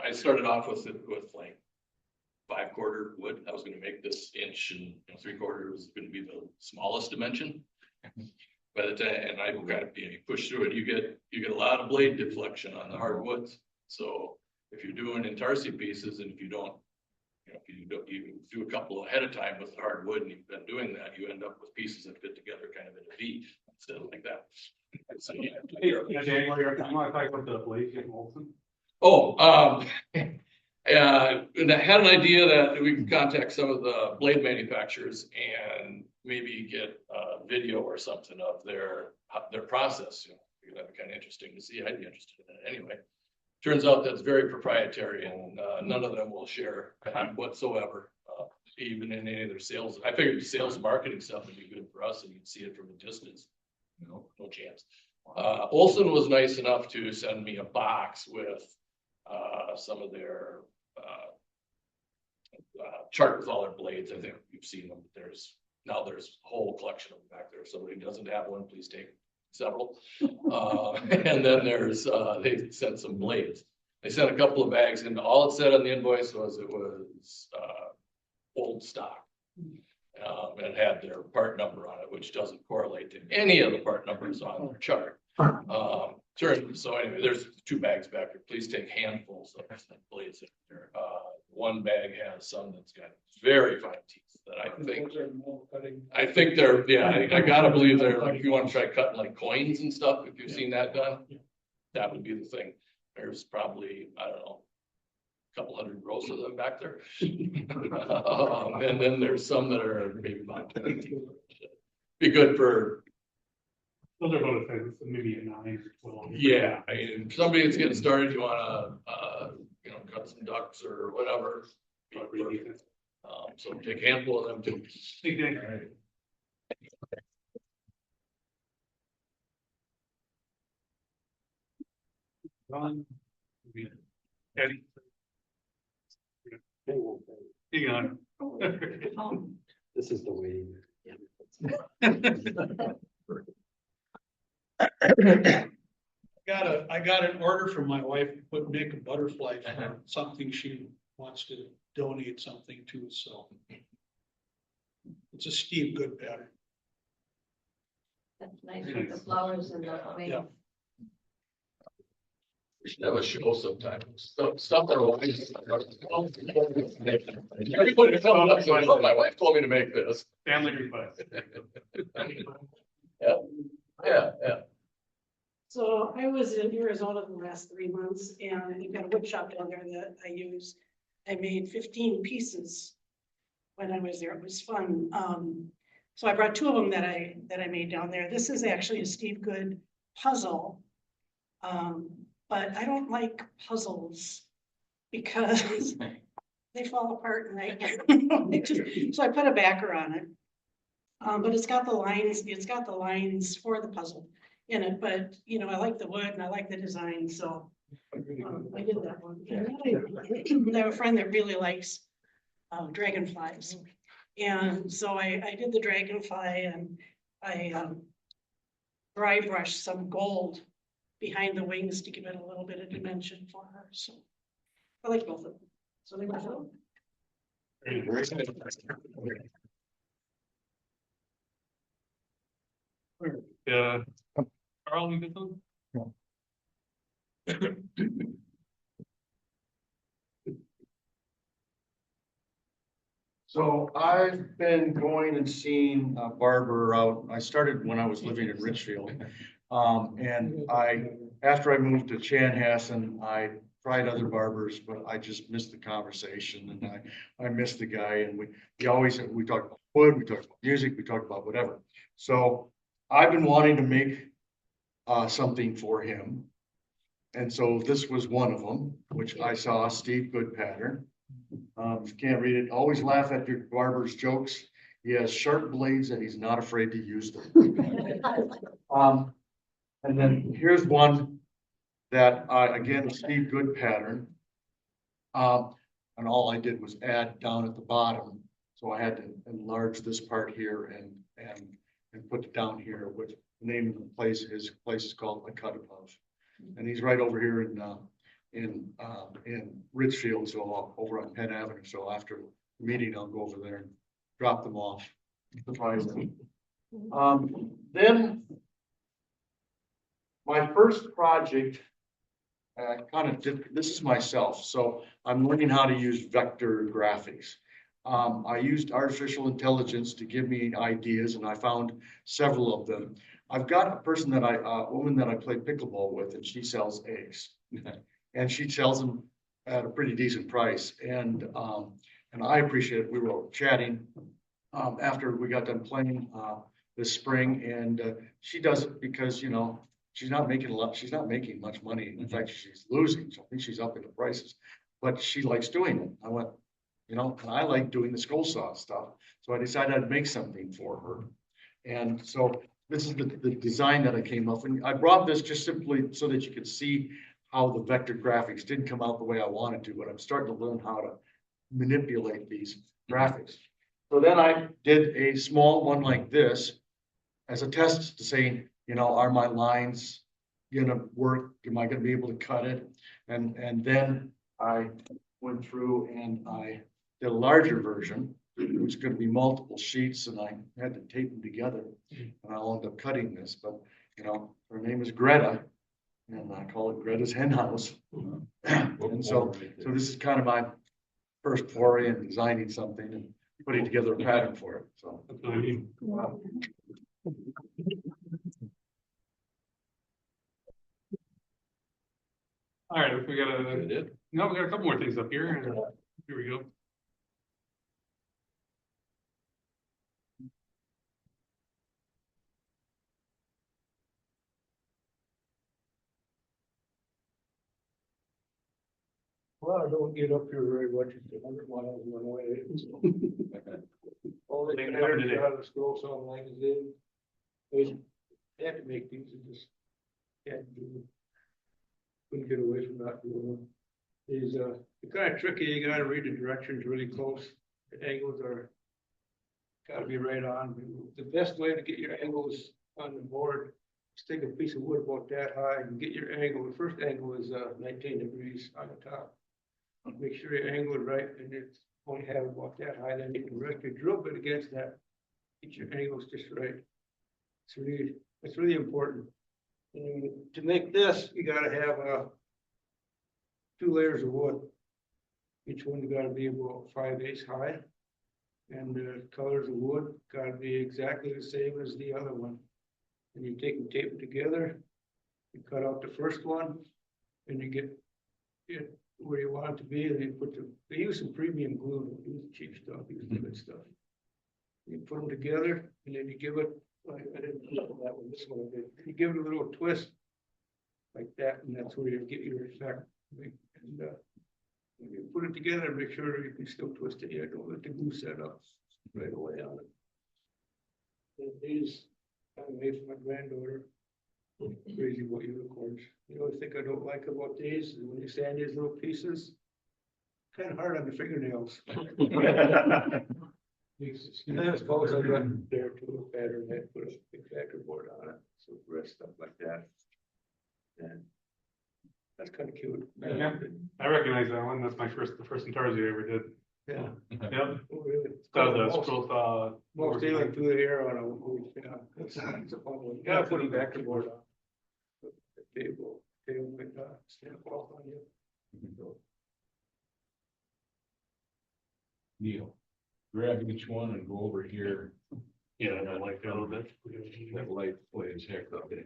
I started off with like 5/4 wood. I was gonna make this inch and 3/4 was gonna be the smallest dimension. By the time, and I kind of, you push through it, you get a lot of blade deflection on the hardwoods. So if you're doing Intarsia pieces and if you do a couple ahead of time with the hardwood and you've been doing that, you end up with pieces that fit together kind of in a V instead of like that. So, Daniel, you want to talk about the blades getting Olson? And I had an idea that we could contact some of the blade manufacturers and maybe get a video or something of their process. That'd be kind of interesting to see. I'd be interested in it anyway. Turns out that's very proprietary and none of them will share whatsoever, even in any of their sales. I figured sales and marketing stuff would be good for us and you'd see it from a distance. No chance. Olson was nice enough to send me a box with some of their chart with all their blades. I think you've seen them. There's a whole collection of them back there. If somebody doesn't have one, please take several. And then they sent some blades. They sent a couple of bags and all it said on the invoice was it was old stock. And had their part number on it, which doesn't correlate to any of the part numbers on their chart. So anyway, there's 2 bags back there. Please take handfuls of blades in there. One bag has some that's got very fine teeth that I think they're, I gotta believe they're like, if you want to try cutting like coins and stuff, if you've seen that done, that would be the thing. There's probably, I don't know, a couple hundred rows of them back there. And then there's some that are maybe about 20 teeth. Be good for. Those are about maybe a 9 or 12. Yeah, I mean, if somebody that's getting started, you wanna, cut some ducks or whatever. So take a handful of them too. Ron, Eddie. Hang on. This is the way. I got an order from my wife to make a butterfly for something she wants to donate something to, so. It's a Steve Good pattern. That's nice with the flowers and the wings. Yeah. We should have a show sometime. Stuff that everybody comes up saying, "Oh, my wife told me to make this." Family request. Yeah. So I was in Arizona the last 3 months and I've got a wood shop down there that I use. I made 15 pieces when I was there. It was fun. So I brought 2 of them that I made down there. This is actually a Steve Good puzzle. But I don't like puzzles because they fall apart and so I put a backer on it. But it's got the lines for the puzzle in it, but I like the wood and I like the design, so I did that one. And I have a friend that really likes dragonflies. And so I did the dragonfly and I dry brushed some gold behind the wings to give it a little bit of dimension for her. So I like both of them. So they were fun. Carl, you did them? So I've been going and seeing a barber out. I started when I was living in Richfield. And after I moved to Chanhassen, I tried other barbers, but I just missed the conversation and I missed the guy. And we talked about wood, we talked about music, we talked about whatever. So I've been wanting to make something for him. And so this was one of them, which I saw, Steve Good pattern. If you can't read it, always laugh at your barber's jokes. He has sharp blades and he's not afraid to use them. And then here's one that, again, Steve Good pattern. And all I did was add down at the bottom. So I had to enlarge this part here and put it down here, which the name of the place, his place is called the Cut House. And he's right over here in Richfield, so over on Penn Avenue. So after the meeting, I'll go over there and drop them off. Surprise them. Then my first project, this is myself, so I'm learning how to use vector graphics. I used artificial intelligence to give me ideas, and I found several of them. I've got a woman that I play pickleball with, and she sells eggs. And she sells them at a pretty decent price, and I appreciate it. We were chatting after we got done playing this spring, and she does it because, you know, she's not making much money. In fact, she's losing. So I think she's up in the prices, but she likes doing it. I went, you know, and I like doing the skull saw stuff. So I decided I'd make something for her. And so this is the design that I came up with. And I brought this just simply so that you could see how the vector graphics didn't come out the way I wanted to, but I'm starting to learn how to manipulate these graphics. So then I did a small one like this as a test to say, you know, are my lines gonna work? Am I gonna be able to cut it? And then I went through and I did a larger version. It was gonna be multiple sheets, and I had to tape them together. And I'll end up cutting this, but you know, her name is Greta, and I call it Greta's Hen House. And so this is kind of my first foray in designing something and putting together a pattern for it. So. All right, we got a couple more things up here. Here we go. Well, I don't get up here very much, it's 100 miles one way. All the Things parents today. out of school, some magazine. They had to make these, and just can't do. Couldn't get away from not doing them. These, they're kind of tricky, you gotta read the directions really close, the angles are. Gotta be right on. The best way to get your angles on the board is take a piece of wood about that high and get your angle. The first angle is 19 degrees on the top. Make sure you angle it right, and it's only have about that high, then you can direct your drill bit against that. Get your angles just right. It's really important. And to make this, you gotta have 2 layers of wood. Each one's gotta be about 5/8 high. And the colors of wood gotta be exactly the same as the other one. And you take and tape them together. You cut out the first one, and you get it where you want it to be, and you put they use some premium glue, don't use cheap stuff, use the good stuff. You put them together, and then you give it, I didn't put that one, this one I did. You give it a little twist like that, and that's where you get your effect. And you put it together and make sure you can still twist it. Yeah, don't let the glue set up right away on it. And these I made for my granddaughter. Crazy about unicorns. The only thing I don't like about these is when you sand these little pieces, kind of hard on the fingernails. And then as close as I got there to a pattern, I put a big factor board on it, so rest stuff like that. And that's kind of cute. Yeah, I recognize that one. That's the first Intarsi I ever did. Yeah. Yep. Oh, really? That was a scroll saw. Most dealing through the air on a, yeah, it's a fun one. You gotta put a factor board on. The table with, stamp off on you. Neil, grab each one and go over here. Yeah, I like that a little bit. That light plays heck up. Okay,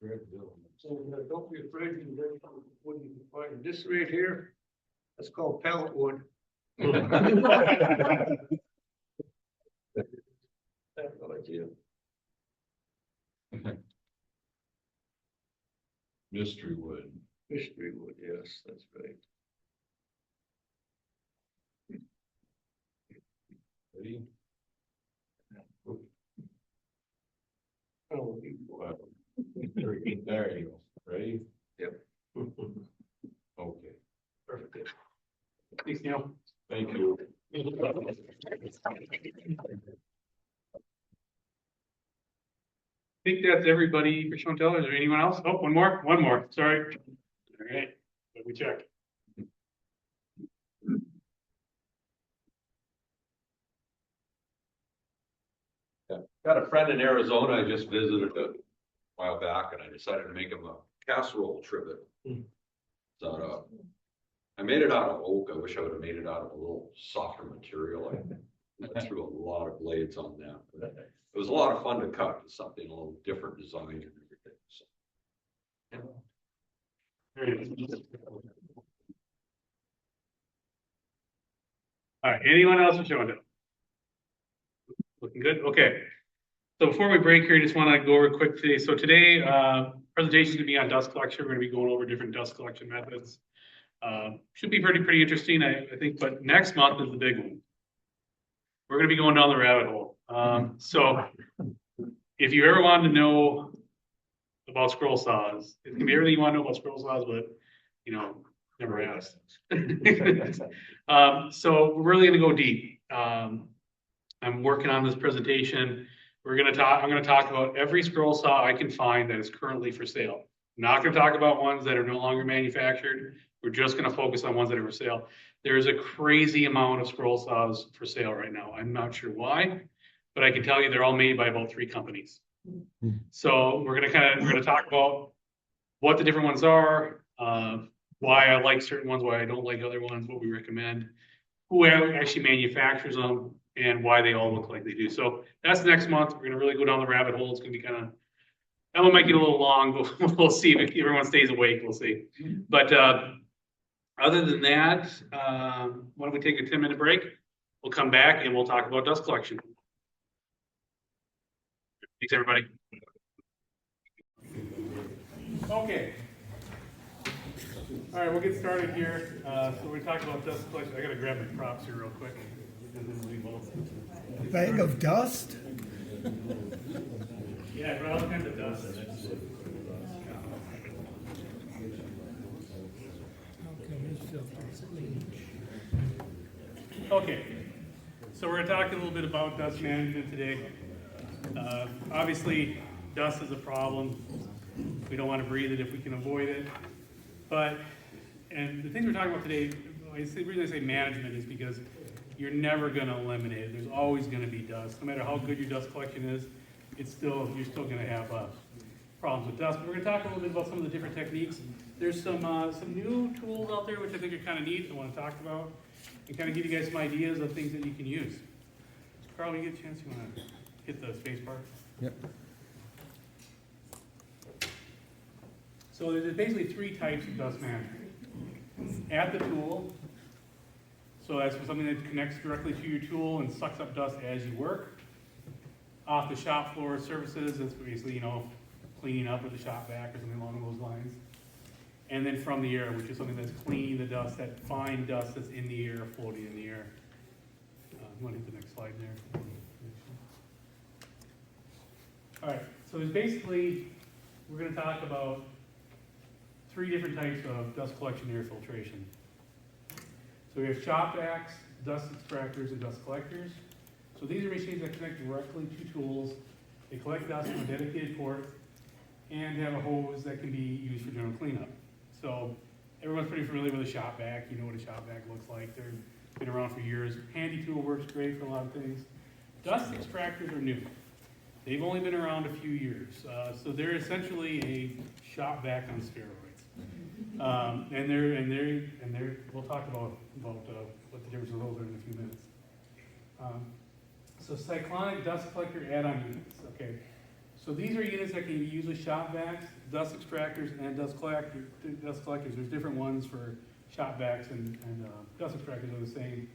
grab the other one. So don't be afraid, you can bring wood you can find. This right here, that's called pallet wood. That's no idea. Mystery wood. Mystery wood, yes, that's right. Ready? There you go. Ready? Yep. Okay, Perfect. Thanks, Neil. thank you. I think that's everybody for Chantel. Is there anyone else? Oh, one more, sorry. All right, let me check. Got a friend in Arizona I just visited a while back, and I decided to make him a casserole trivet. So, I made it out of oak. I wish I would have made it out of a little softer material. I threw a lot of blades on that. But it was a lot of fun to cut. It's something a little different design and everything. So, yeah. All right, anyone else for showing up? Looking good, okay. So before we break here, I just want to go over quick today. So today, presentation is going to be on dust collection. We're going to be going over different dust collection methods. Should be pretty interesting, I think, but next month is the big one. We're going to be going down the rabbit hole. So if you ever wanted to know about scroll saws, it can be everything you want to know about scroll saws, but you know, never asked. So we're really going to go deep. I'm working on this presentation. I'm going to talk about every scroll saw I can find that is currently for sale. I'm not going to talk about ones that are no longer manufactured. We're just going to focus on ones that are for sale. There's a crazy amount of scroll saws for sale right now. I'm not sure why, but I can tell you they're all made by about 3 companies. So we're going to talk about what the different ones are, why I like certain ones, why I don't like other ones, what we recommend, who actually manufactures them, and why they all look like they do. So that's next month. We're going to really go down the rabbit hole. It's going to be that one might get a little long, but we'll see if everyone stays awake. We'll see. But other than that, why don't we take a 10-minute break? We'll come back and we'll talk about dust collection. Thanks, everybody. Okay. All right, we'll get started here. So we're talking about dust collection. I got to grab my props here real quick. A bag of dust? Yeah, but all kinds of dust. Okay, so we're going to talk a little bit about dust management today. Obviously, dust is a problem. We don't want to breathe it if we can avoid it. And the things we're talking about today, the reason I say management is because you're never going to eliminate it. There's always going to be dust. No matter how good your dust collection is, you're still going to have problems with dust. But we're going to talk a little bit about some of the different techniques. There's some new tools out there which I think are kind of neat I want to talk about and kind of give you guys some ideas of things that you can use. Carl, when you get a chance, you want to hit the space bar? Yep. So there's basically 3 types of dust management. At the tool, so that's something that connects directly to your tool and sucks up dust as you work. Off the shop floor surfaces, that's basically, cleaning up with the shop vac or something along those lines. And then from the air, which is something that's cleaning the dust, that fine dust that's in the air, floating in the air. You want to hit the next slide there? All right, so there's basically, we're going to talk about 3 different types of dust collection air filtration. So we have shop vacs, dust extractors, and dust collectors. So these are machines that connect directly to tools. They collect dust from a dedicated port and have a hose that can be used for general cleanup. So everyone's pretty familiar with a shop vac. You know what a shop vac looks like. They've been around for years. Handy tool works great for a lot of things. Dust extractors are new. They've only been around a few years. So they're essentially a shop vac on steroids. We'll talk about what the difference of those are in a few minutes. So cyclonic dust collector add-on units. Okay, so these are units that can be used with shop vacs, dust extractors, and dust collectors. There's different ones for shop vacs and dust extractors are the same,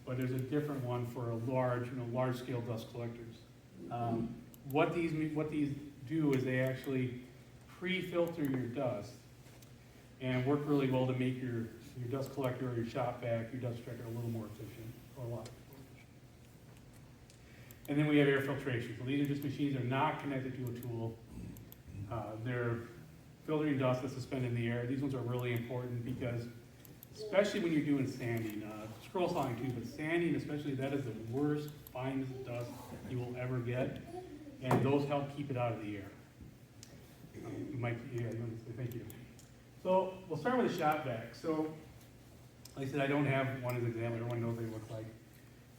but there's a different one for a large-scale dust collectors. What these do is they actually pre-filter your dust and work really well to make your dust collector or your shop vac, your dust extractor a little more efficient, or a lot more efficient. And then we have air filtration. So these are just machines that are not connected to a tool. They're filtering dust that's suspended in the air. These ones are really important because, especially when you're doing sanding, scroll sawing too, but sanding especially, that is the worst finest dust you will ever get. And those help keep it out of the air. You might, yeah, thank you. So we'll start with a shop vac. So, like I said, I don't have one as an example. Everyone knows what they look like.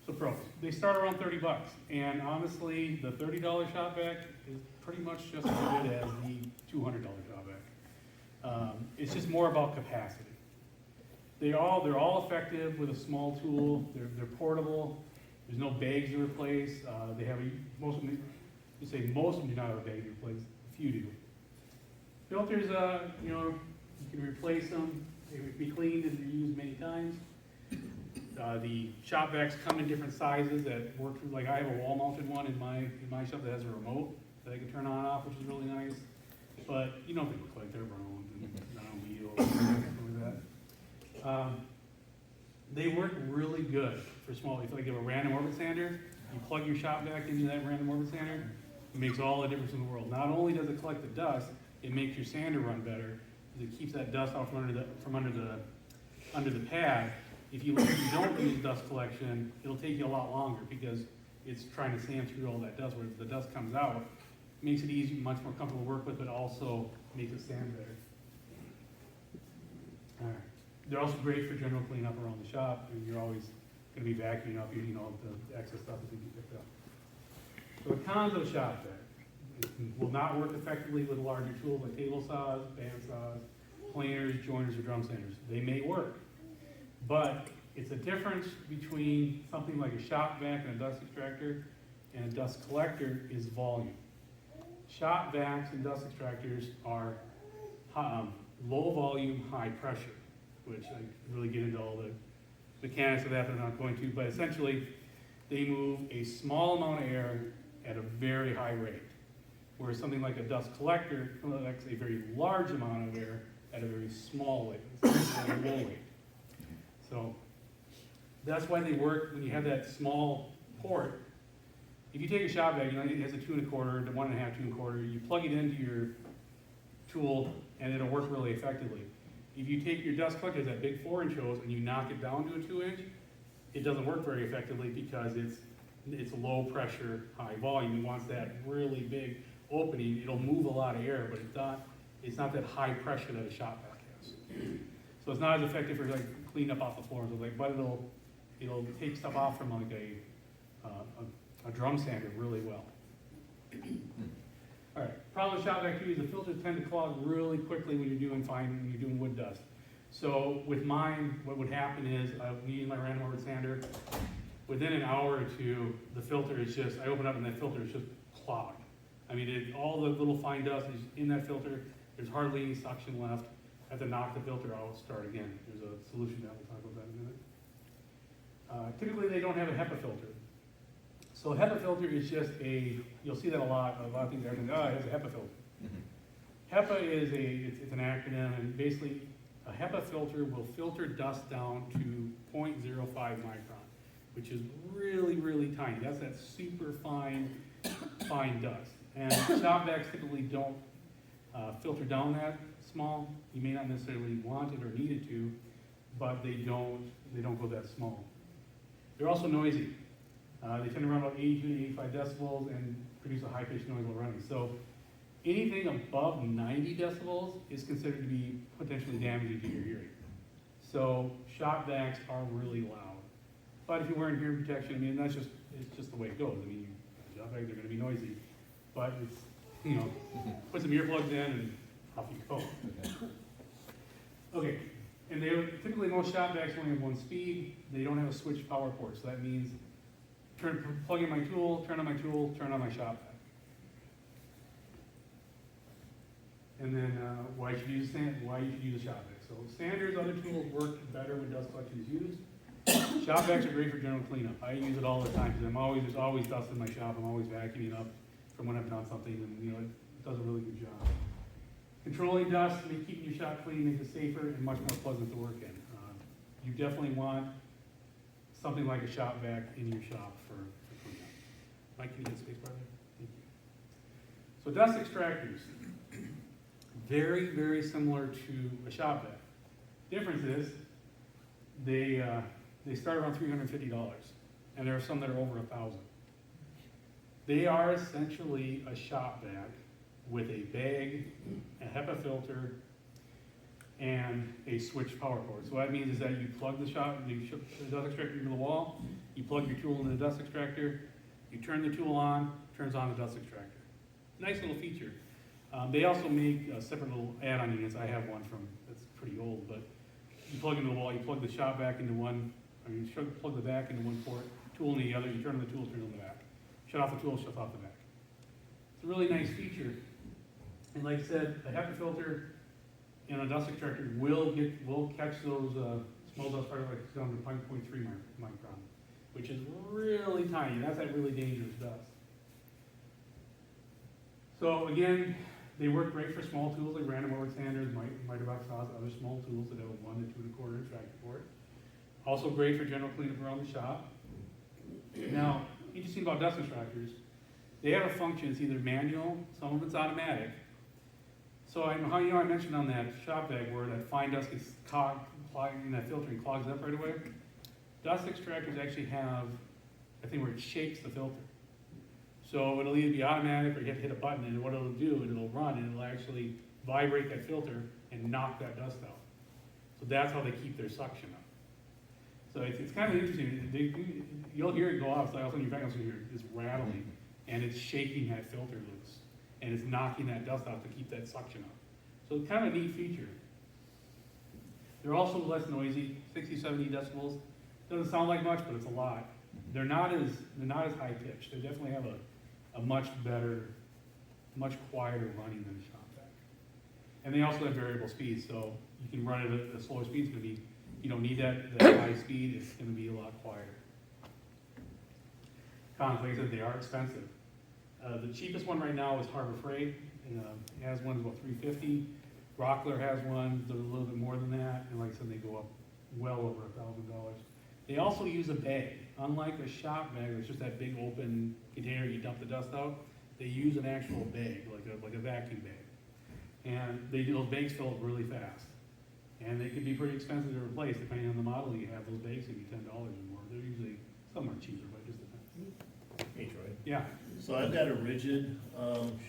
So pros, they start around 30 bucks. And honestly, the $30 shop vac is pretty much just as good as the $200 shop vac. It's just more about capacity. They're all effective with a small tool. They're portable. There's no bags to replace. They have most of them. You say most of them do not have a bag to replace. A few do. Filters, you know, you can replace them. They would be cleaned and reused many times. The shop vacs come in different sizes that work. Like I have a wall-mounted one in my shop that has a remote that I can turn on and off, which is really nice. But you know what they look like. They're brown and not on wheels, something like that. They work really good for small. If like you have a random orbit sander, you plug your shop vac into that random orbit sander, it makes all the difference in the world. Not only does it collect the dust, it makes your sander run better because it keeps that dust out from under the pad. If you don't use dust collection, it'll take you a lot longer because it's trying to sand through all that dust. Where the dust comes out, makes it easy, much more comfortable to work with, but also makes it sand better. All right. They're also great for general cleanup around the shop, and you're always going to be vacuuming up, you know, the excess stuff that can be picked up. So the cons of shop vac, it will not work effectively with larger tools like table saws, band saws, planers, joiners, or drum sanders. They may work, but it's a difference between something like a shop vac and a dust extractor and a dust collector is volume. Shop vacs and dust extractors are low volume, high pressure, which I really get into all the mechanics of that I'm not going to, but essentially they move a small amount of air at a very high rate, whereas something like a dust collector collects a very large amount of air at a very small rate, at a low rate. So that's why they work when you have that small port. If you take a shop vac, you know, it has a 2 1/4 to 1 1/2, 2 1/4, you plug it into your tool and it'll work really effectively. If you take your dust collector, that big 4-inch hose, and you knock it down to a 2-inch, it doesn't work very effectively because it's low pressure, high volume. It wants that really big opening. It'll move a lot of air, but it's not that high pressure that a shop vac has. So it's not as effective for like cleaning up off the floors, but it'll take stuff off from like a drum sander really well. All right, problem with shop vac too is the filters tend to clog really quickly when you're doing wood dust. So with mine, what would happen is me and my random orbit sander, within an hour or two, the filter is just, I open up and that filter is just clogged. I mean, all the little fine dust is in that filter. There's hardly any suction left. I have to knock the filter out, start again. There's a solution that we'll talk about that in a minute. Typically, they don't have a HEPA filter. So a HEPA filter is just you'll see that a lot of things, everything, it has a HEPA filter. HEPA is it's an acronym, and basically a HEPA filter will filter dust down to 0.05 micron, which is really, really tiny. That's that super fine dust. And shop vacs typically don't filter down that small. You may not necessarily want it or need it to, but they don't go that small. They're also noisy. They tend to run about 82 to 85 decibels and produce a high-pitched noise while running. So anything above 90 decibels is considered to be potentially damaging to your hearing. So shop vacs are really loud. But if you're wearing hearing protection, I mean, it's just the way it goes. I mean, shop vacs are going to be noisy, but it's, you know, put some earplugs in and off you go. Okay, and typically most shop vacs only have one speed. They don't have a switch power port, so that means plug in my tool, turn on my tool, turn on my shop vac. And then why you should use a shop vac. So sanders, other tools work better when dust collection is used. Shop vacs are great for general cleanup. I use it all the time because there's always dust in my shop. I'm always vacuuming up from when I've done something, and you know it does a really good job. Controlling dust, keeping your shop clean makes it safer and much more pleasant to work in. You definitely want something like a shop vac in your shop for cleanup. Mike, can you hit space bar there? Thank you. So dust extractors, very, very similar to a shop vac. Difference is, they start around $350, and there are some that are over $1,000. They are essentially a shop vac with a bag, a HEPA filter, and a switched power cord. So what that means is that you plug the dust extractor into the wall, you plug your tool into the dust extractor, you turn the tool on, turns on the dust extractor. Nice little feature. They also make separate little add-on units. I have one that's pretty old, but you plug into the wall, you plug the shop vac into one, or you plug the vac into one port, tool in the other, you turn on the tool, turn on the vac. Shut off the tool, shut off the vac. It's a really nice feature. And like I said, a HEPA filter and a dust extractor will catch those small dust particles down to 0.3 micron, which is really tiny. That's that really dangerous dust. So again, they work great for small tools like random order sanders, miter box saws, other small tools that have a 1 to 2 1/4 inch vacuum port. Also great for general cleanup around the shop. Now, interesting about dust extractors, they have a function. It's either manual, some of it's automatic. So I mentioned on that shop vac where that fine dust gets clogged in that filter and clogs up right away. Dust extractors actually have a thing where it shakes the filter. So it'll either be automatic or you have to hit a button, and what it'll do is it'll run and it'll actually vibrate that filter and knock that dust out. So that's how they keep their suction up. So it's kind of interesting. You'll hear it go off, so all of a sudden your vacuum will hear this rattling, and it's shaking that filter loose, and it's knocking that dust out to keep that suction up. So it's kind of a neat feature. They're also less noisy, 60, 70 decibels. Doesn't sound like much, but it's a lot. They're not as high pitched. They definitely have a much better, much quieter running than a shop vac. And they also have variable speeds, so you can run it at a slower speed. It's going to be, you don't need that high speed. It's going to be a lot quieter. Cons, like I said, they are expensive. The cheapest one right now is Harbor Freight. It has one about $350. Rockler has one that's a little bit more than that, and like I said, they go up well over $1,000. They also use a bag. Unlike a shop bag, it's just that big open container you dump the dust out. They use an actual bag, like a vacuum bag, and those bags fill up really fast. And they can be pretty expensive to replace depending on the model you have. Those bags can be $10 or more. They're usually some are cheaper, but it just depends. Hey, Troy. Yeah. So I've got a rigid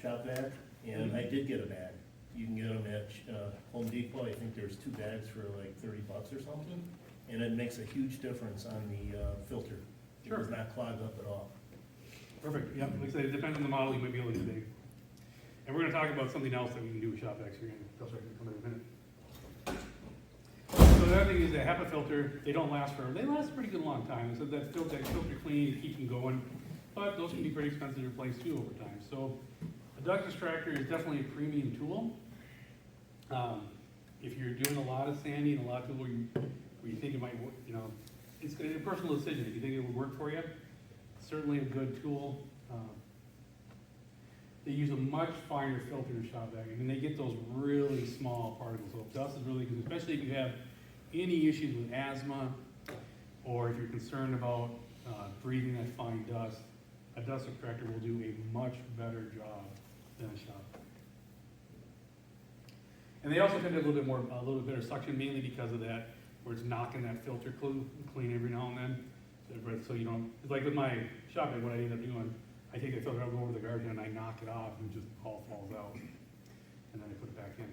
shop vac, and I did get a bag. You can get them at Home Depot. I think there's 2 bags for like $30 or something, and it makes a huge difference on the filter. Sure. It does not clog up at all. Perfect. Yeah, like I said, it depends on the model. You might be able to get big. And we're going to talk about something else that we can do with shop vacs. We're going to come in a minute. So the other thing is that HEPA filter, they don't last forever. They last a pretty good long time. So that filter clean, keep them going. But those can be pretty expensive to replace too over time. So a dust extractor is definitely a premium tool. If you're doing a lot of sanding, a lot of tools where you think it might work, it's a personal decision. If you think it would work for you, it's certainly a good tool. They use a much finer filter in shop vac. I mean, they get those really small particles. So dust is really good, especially if you have any issues with asthma, or if you're concerned about breathing that fine dust. A dust extractor will do a much better job than a shop vac. And they also tend to have a little bit better suction, mainly because of that, where it's knocking that filter clean every now and then. So you don't, it's like with my shop vac, what I end up doing, I take the filter, I'll go over to the garden and I knock it off and it just all falls out. And then I put it back in.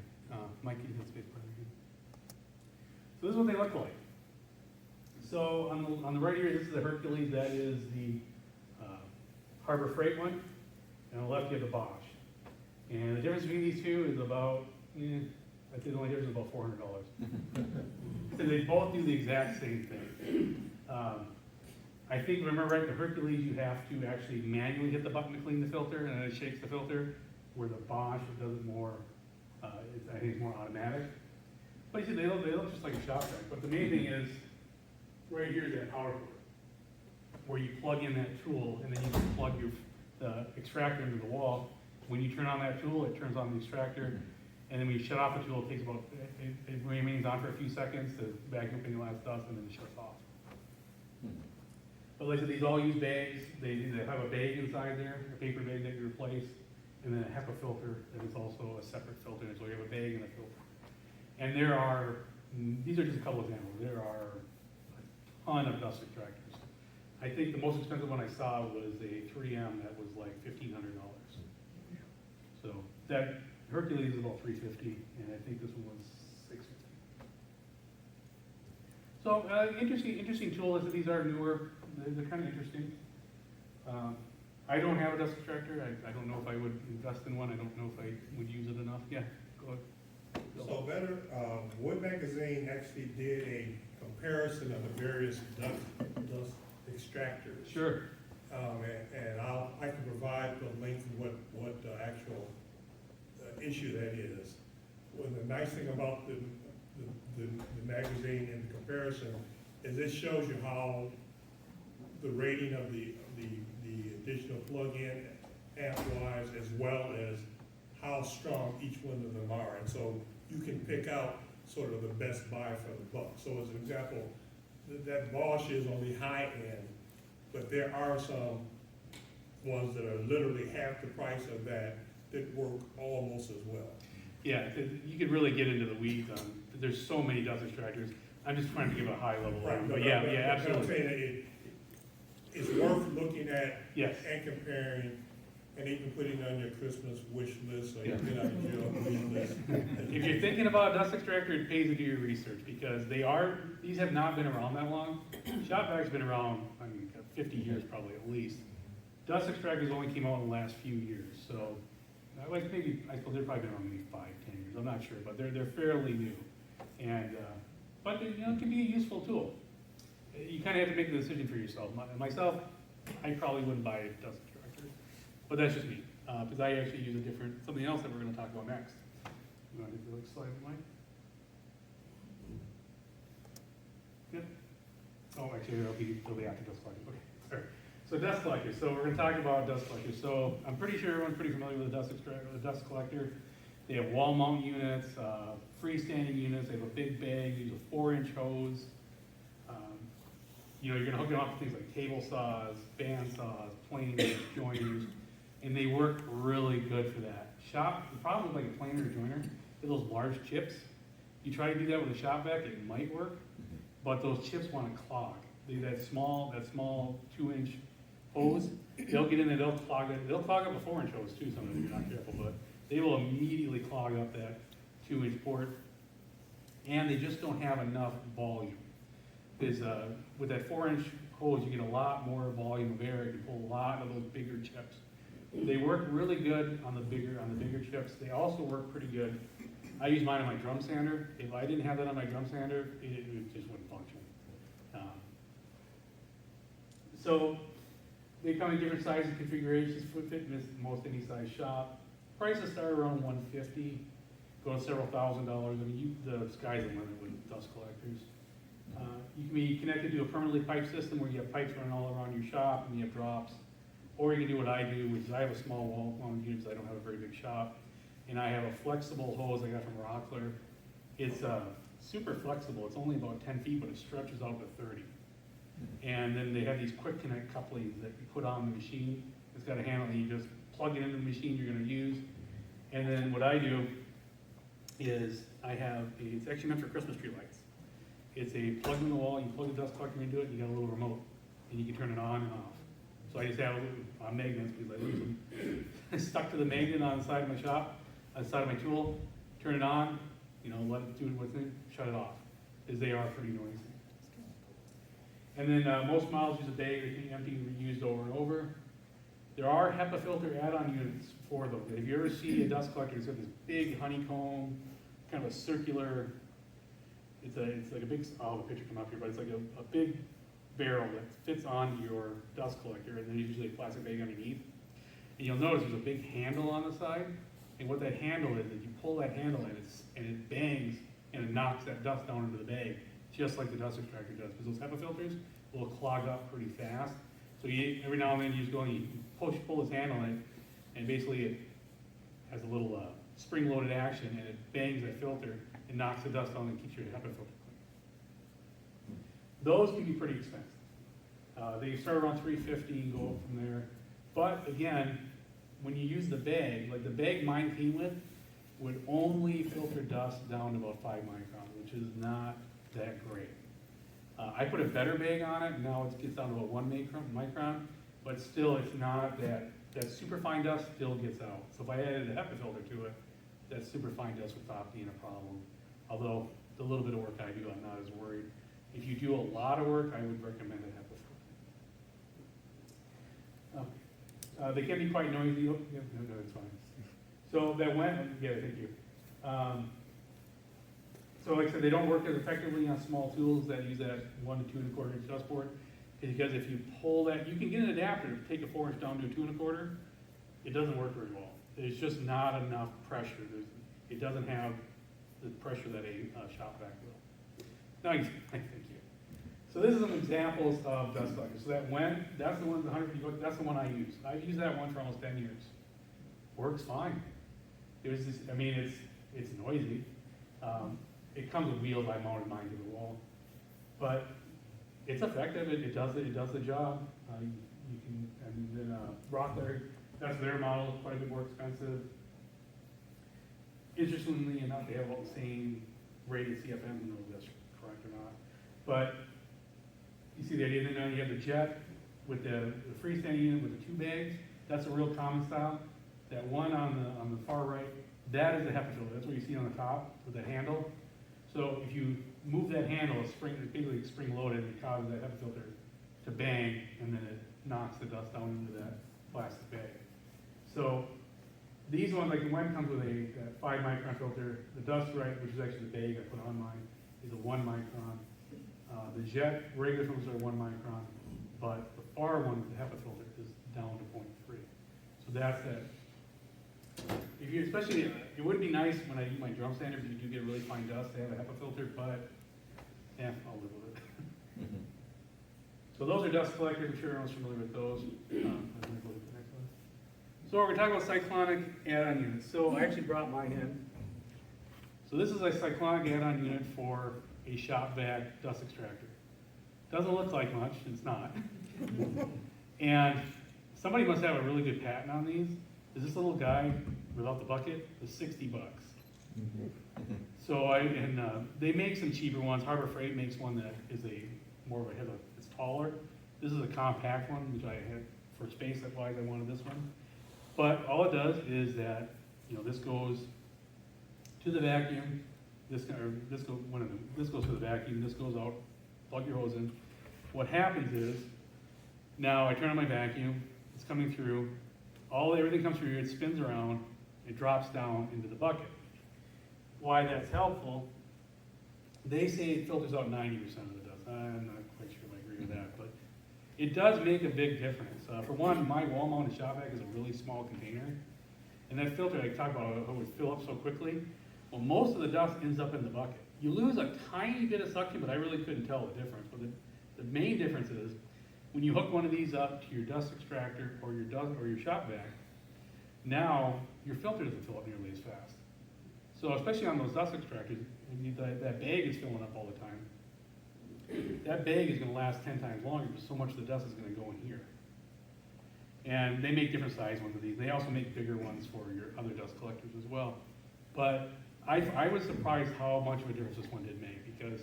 Mike, can you hit space bar again? So this is what they look like. So on the right here, this is the Hercules. That is the Harbor Freight one. And on the left, you have the Bosch. And the difference between these two is about, I'd say the only difference is about $400. So they both do the exact same thing. I think, remember right, the Hercules, you have to actually manually hit the button to clean the filter, and then it shakes the filter, where the Bosch, it does it more, I think it's more automatic. But you see, they look just like a shop vac, but the main thing is, right here is that power cord, where you plug in that tool, and then you can plug the extractor into the wall. When you turn on that tool, it turns on the extractor, and then when you shut off the tool, it takes about, it remains on for a few seconds to vacuum up any last dust, and then it shuts off. But like I said, these all use bags, they have a bag inside there, a paper bag that you replace, and then a HEPA filter that is also a separate filter, so you have a bag and a filter. And there are, these are just a couple of examples, there are a ton of dust extractors. I think the most expensive one I saw was a 3M that was like $1,500. So that Hercules is about $350, and I think this one was $650. So interesting tool. These are newer. They're kind of interesting. I don't have a dust extractor. I don't know if I would invest in one. I don't know if I would use it enough. Yeah, go ahead. So Better, Wood Magazine actually did a comparison of the various dust extractors. Sure. And I can provide the link to what the actual issue that is. Well, the nice thing about the magazine and the comparison is it shows you how the rating of the additional plug-in amp-wise, as well as how strong each one of them are. And so you can pick out sort of the best buy for the buck. So as an example, that Bosch is on the high end, but there are some ones that are literally half the price of that work almost as well. Yeah, you could really get into the weeds on, there's so many dust extractors. I'm just trying to give a high level. Right, But yeah, absolutely. I'm saying it's worth looking at Yes. and comparing, and even putting on your Christmas wish list or your get out of jail free list. If you're thinking about a dust extractor, it pays to do your research because these have not been around that long. Shop vacs been around, 50 years probably at least. Dust extractors only came out in the last few years, so I suppose they've probably been around maybe 5, 10 years. I'm not sure, but they're fairly new, and but it can be a useful tool. You kind of have to make the decision for yourself. Myself, I probably wouldn't buy a dust extractor, but that's just me because I actually use something else that we're going to talk about next. You want to do the next slide, Mike? Yep. Oh, actually, it'll be after dust collectors. Okay, sorry. So dust collectors. So we're going to talk about dust collectors. So I'm pretty sure everyone's pretty familiar with the dust extractor, the dust collector. They have wall mount units, freestanding units. They have a big bag. They use a 4-inch hose. You're going to hook them up to things like table saws, band saws, planers, joiners, and they work really good for that. The problem with like a planer or joiner is those large chips. You try to do that with a shop vac, it might work, but those chips want to clog. That small 2-inch hose, they'll get in there, they'll clog it. They'll clog up a 4-inch hose too, sometimes if you're not careful, but they will immediately clog up that 2-inch port, and they just don't have enough volume. Because with that 4-inch hose, you get a lot more volume of air. You can pull a lot of those bigger chips. They work really good on the bigger chips. They also work pretty good. I use mine on my drum sander. If I didn't have that on my drum sander, it just wouldn't function. So they come in different sizes and configurations, fit in most any size shop. Prices start around $150, go to several $1,000s. The sky's the limit with dust collectors. You can be connected to a permanently piped system where you have pipes running all around your shop and you have drops. Or you can do what I do, which is I have a small wall mounted unit because I don't have a very big shop. And I have a flexible hose I got from Rockler. It's super flexible. It's only about 10 feet, but it stretches out to 30. And then they have these quick connect couplings that you put on the machine. It's got a handle and you just plug it into the machine you're going to use. And then what I do is it's actually meant for Christmas tree lights. It's a plug in the wall, you plug the dust collector into it, and you got a little remote, and you can turn it on and off. So I just have magnets, because I lose them. Stuck to the magnet on the side of my shop, on the side of my tool, turn it on, let it do what's in, shut it off, because they are pretty noisy. And then most models use a bag that can be empty and reused over and over. There are HEPA filter add-on units for them. If you ever see a dust collector, it's got this big honeycomb, kind of a circular. It's like a big, the picture come up here, but it's like a big barrel that fits onto your dust collector, and then there's usually a plastic bag underneath. And you'll notice there's a big handle on the side, and what that handle is you pull that handle in, and it bangs, and it knocks that dust down into the bag, just like the dust extractor does, because those HEPA filters will clog up pretty fast. So every now and then you just go and you pull this handle in, and basically it has a little spring-loaded action, and it bangs that filter, and knocks the dust down and keeps your HEPA filter clean. Those can be pretty expensive. They start around 350 and go up from there. But again, when you use the bag, like the bag mine came with, would only filter dust down to about 5 microns, which is not that great. I put a better bag on it, now it gets down to about 1 micron, but still it's not that super fine dust still gets out. So if I added a HEPA filter to it, that super fine dust would stop being a problem. Although the little bit of work I do, I'm not as worried. If you do a lot of work, I would recommend a HEPA filter. They can be quite noisy. Oh, yeah, no, it's fine. So that went, yeah, thank you. So like I said, they don't work as effectively on small tools that use that 1 to 2 1/4 inch dust board. Because if you pull that, you can get an adapter to take a 4 inch down to a 2 1/4. It doesn't work very well. There's just not enough pressure. It doesn't have the pressure that a shop vac will. Now, thank you. So this is some examples of dust collectors. So that's the one, the 150 that's the one I use. I've used that one for almost 10 years. Works fine. There's this, I mean, it's noisy. It comes with wheels. I mounted mine to the wall, but it's effective. It does the job. You can, and then Rockler, that's their model. Quite a bit more expensive. Interestingly enough, they have all the same rated CFM. Who knows if that's correct or not? But you see the idea. Then now you have the jet with the freestanding unit with the 2 bags. That's a real common style. That one on the far right, that is the HEPA filter. That's what you see on the top with the handle. So if you move that handle, it's basically spring loaded, it causes that HEPA filter to bang, and then it knocks the dust down into that plastic bag. So these ones, like the one comes with a 5 micron filter. The dust right, which is actually the bag I put on mine, is a 1 micron. The jet regular filters are 1 micron, but the far one with the HEPA filter is down to 0.3. So that's that. If you, especially, it would be nice when I use my drum sander, if you do get really fine dust, to have a HEPA filter, but yeah, I'll live with it. So those are dust collectors. I'm sure everyone's familiar with those. I'm gonna go to the next one. So we're talking about cyclonic add-on units. So I actually brought mine in. So this is a cyclonic add-on unit for a shop vac dust extractor. Doesn't look like much, it's not. And somebody must have a really good patent on these. Is this little guy without the bucket is $60. So they make some cheaper ones. Harbor Freight makes one that is it's taller. This is a compact one, which I had for space. That's why I wanted this one. But all it does is that, this goes to the vacuum. This goes to the vacuum. This goes out. Plug your hose in. What happens is, now I turn on my vacuum. It's coming through. Everything comes through. It spins around. It drops down into the bucket. Why that's helpful? They say it filters out 90% of the dust. I'm not quite sure if I agree with that, but it does make a big difference. For one, my wall-mounted shop vac is a really small container, and that filter I talked about, how it would fill up so quickly. Well, most of the dust ends up in the bucket. You lose a tiny bit of suction, but I really couldn't tell the difference. But the main difference is when you hook one of these up to your dust extractor or your shop vac, now your filter doesn't fill up nearly as fast. So especially on those dust extractors, that bag is filling up all the time. That bag is going to last 10 times longer because so much of the dust is going to go in here. And they make different size ones of these. They also make bigger ones for your other dust collectors as well. But I was surprised how much of a difference this one did make, because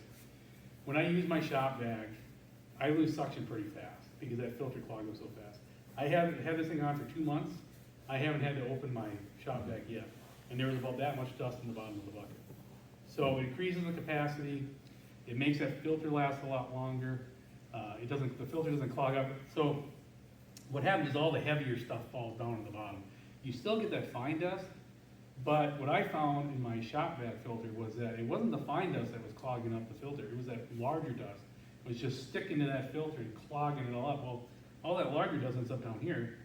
when I use my shop vac, I lose suction pretty fast because that filter clogs up so fast. I haven't had this thing on for 2 months. I haven't had to open my shop vac yet. And there was about that much dust in the bottom of the bucket. So it increases the capacity. It makes that filter last a lot longer. The filter doesn't clog up. So what happens is all the heavier stuff falls down to the bottom. You still get that fine dust, but what I found in my shop vac filter was that it wasn't the fine dust that was clogging up the filter. It was that larger dust. It was just sticking to that filter and clogging it all up. Well, all that larger dust ends up down here.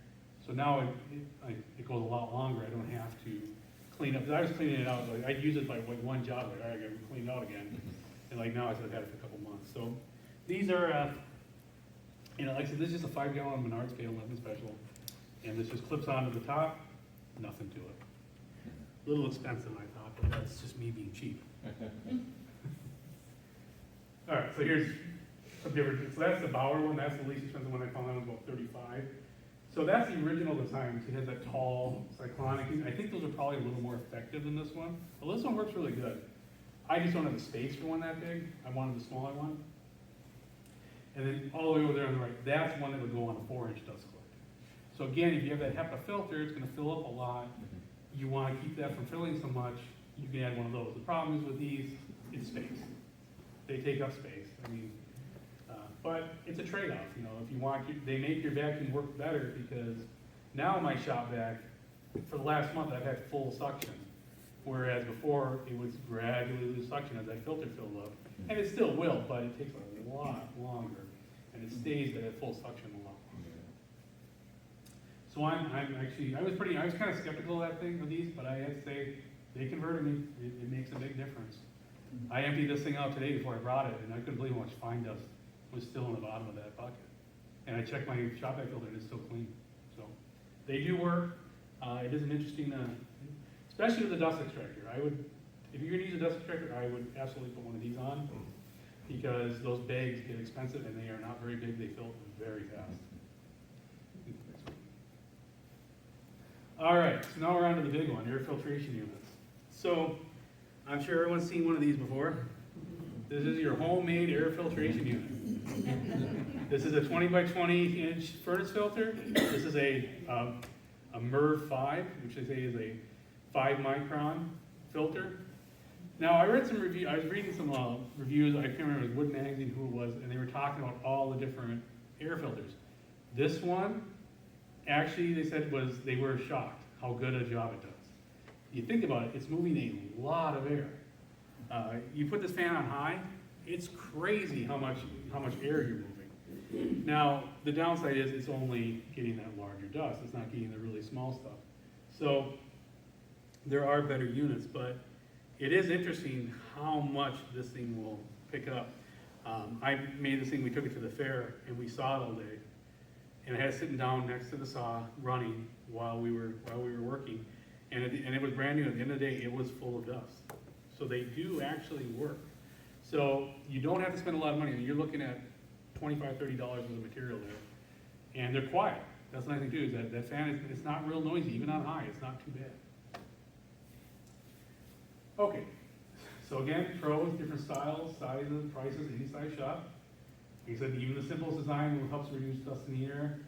So now it goes a lot longer. I don't have to clean up. I was cleaning it out. Like, I'd use it by one job. Like, all right, I got to clean it out again. And like now I've had it for a couple months. So these are, like I said, this is just a 5-gallon Menards pail, nothing special. And this just clips onto the top, nothing to it. A little expensive, I thought, but that's just me being cheap. All right, so here's some different, so that's the Bauer one, that's the least expensive one I found, that was about 35. So that's the original design, it has that tall cyclonic, I think those are probably a little more effective than this one, but this one works really good. I just don't have the space for one that big, I wanted the smaller one. And then all the way over there on the right, that's one that would go on a 4-inch dust collector. So again, if you have that HEPA filter, it's gonna fill up a lot, you wanna keep that from filling so much, you can add one of those. The problem is with these, it's space. They take up space, I mean, but it's a trade-off, you know, if you want, they make your vacuum work better because now my shop vac, for the last month, I've had full suction. Whereas before, it was gradually lose suction as that filter filled up. And it still will, but it takes a lot longer, and it stays at full suction a lot longer. So I was kind of skeptical of these, but I have to say, they converted me, it makes a big difference. I emptied this thing out today before I brought it, and I couldn't believe how much fine dust was still in the bottom of that bucket. And I checked my shop vac filter and it's still clean. So they do work. It is an interesting, especially with the dust extractor. If you're gonna use a dust extractor, I would absolutely put one of these on because those bags get expensive and they are not very big. They fill very fast. All right, so now we're on to the big one, air filtration units. So I'm sure everyone's seen one of these before. This is your homemade air filtration unit. This is a 20 by 20 inch furnace filter. This is a MERV 5, which they say is a 5 micron filter. Now I read some review. I was reading some reviews. I can't remember, it was Wood Magazine who it was, and they were talking about all the different air filters. This one, actually, they said they were shocked how good a job it does. You think about it, it's moving a lot of air. You put this fan on high, it's crazy how much air you're moving. Now, the downside is it's only getting that larger dust. It's not getting the really small stuff. So there are better units, but it is interesting how much this thing will pick up. I made this thing, we took it to the fair and we saw it all day. And I had it sitting down next to the saw running while we were working. And it was brand new. At the end of the day, it was full of dust. So they do actually work. So you don't have to spend a lot of money. I mean, you're looking at $25, $30 worth of material there. And they're quiet. That's the nice thing too, is that fan, it's not real noisy. Even on high, it's not too bad. Okay, so again, pros, different styles, sizes, prices, any size shop. Like I said, even the simplest design will help reduce dust in the air.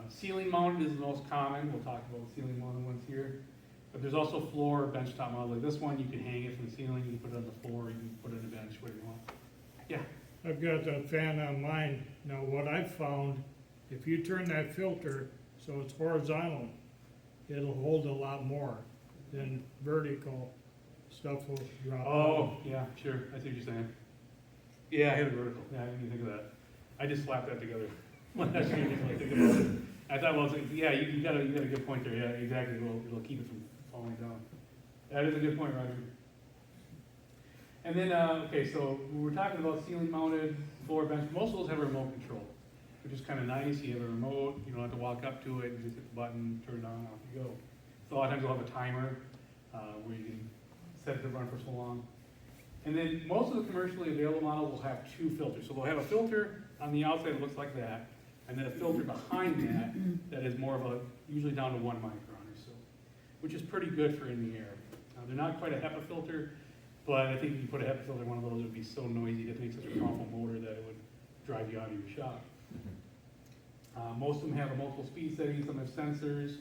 Ceiling mounted is the most common. We'll talk about ceiling mounted ones here. But there's also floor or benchtop model. Like this one, you can hang it from the ceiling, you can put it on the floor, you can put it on the bench, whatever you want. Yeah. I've got a fan on mine. Now, what I've found, if you turn that filter so it's horizontal, it'll hold a lot more than vertical. Stuff will drop. Oh, yeah, sure. I see what you're saying. Yeah, I had a vertical. Yeah, I didn't even think of that. I just slapped that together. When I think about it. I thought, well, yeah, you got a good point there. Yeah, exactly. It'll keep it from falling down. That is a good point, Roger. And then, okay, so we're talking about ceiling mounted, floor bench. Most of those have a remote control, which is kind of nice. You have a remote, you don't have to walk up to it, you just hit the button, turn it on, off you go. So a lot of times we'll have a timer where you can set it to run for so long. And then most of the commercially available models will have two filters. So they'll have a filter on the outside that looks like that, and then a filter behind that is more of a, usually down to 1 micron or so, which is pretty good for in the air. They're not quite a HEPA filter, but I think if you put a HEPA filter in one of those, it would be so noisy to make such a powerful motor that it would drive you out of your shop. Most of them have a multiple speed setting, some have sensors,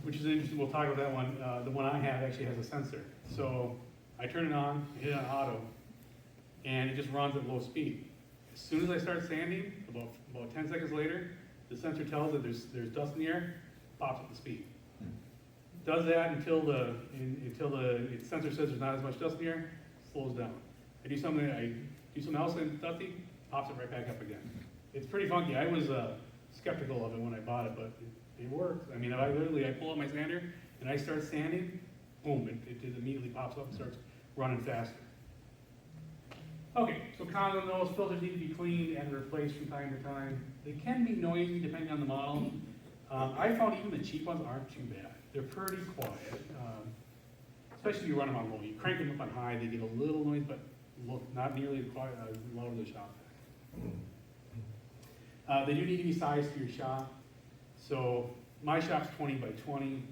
which is interesting. We'll talk about that one. The one I have actually has a sensor. So I turn it on, hit it on auto, and it just runs at low speed. As soon as I start sanding, about 10 seconds later, the sensor tells it there's dust in the air, pops up the speed. Does that until the sensor says there's not as much dust in the air, slows down. I do something else and dusty, pops it right back up again. It's pretty funky. I was skeptical of it when I bought it, but it works. I mean, I pull out my sander and I start sanding, boom, it immediately pops up and starts running faster. Okay, so cons on those, filters need to be cleaned and replaced from time to time. They can be noisy depending on the model. I found even the cheap ones aren't too bad. They're pretty quiet, especially if you run them on low. You crank them up on high, they get a little noise, but not nearly as quiet as a lot of the shop. They do need to be sized for your shop. So my shop's 20 by 20.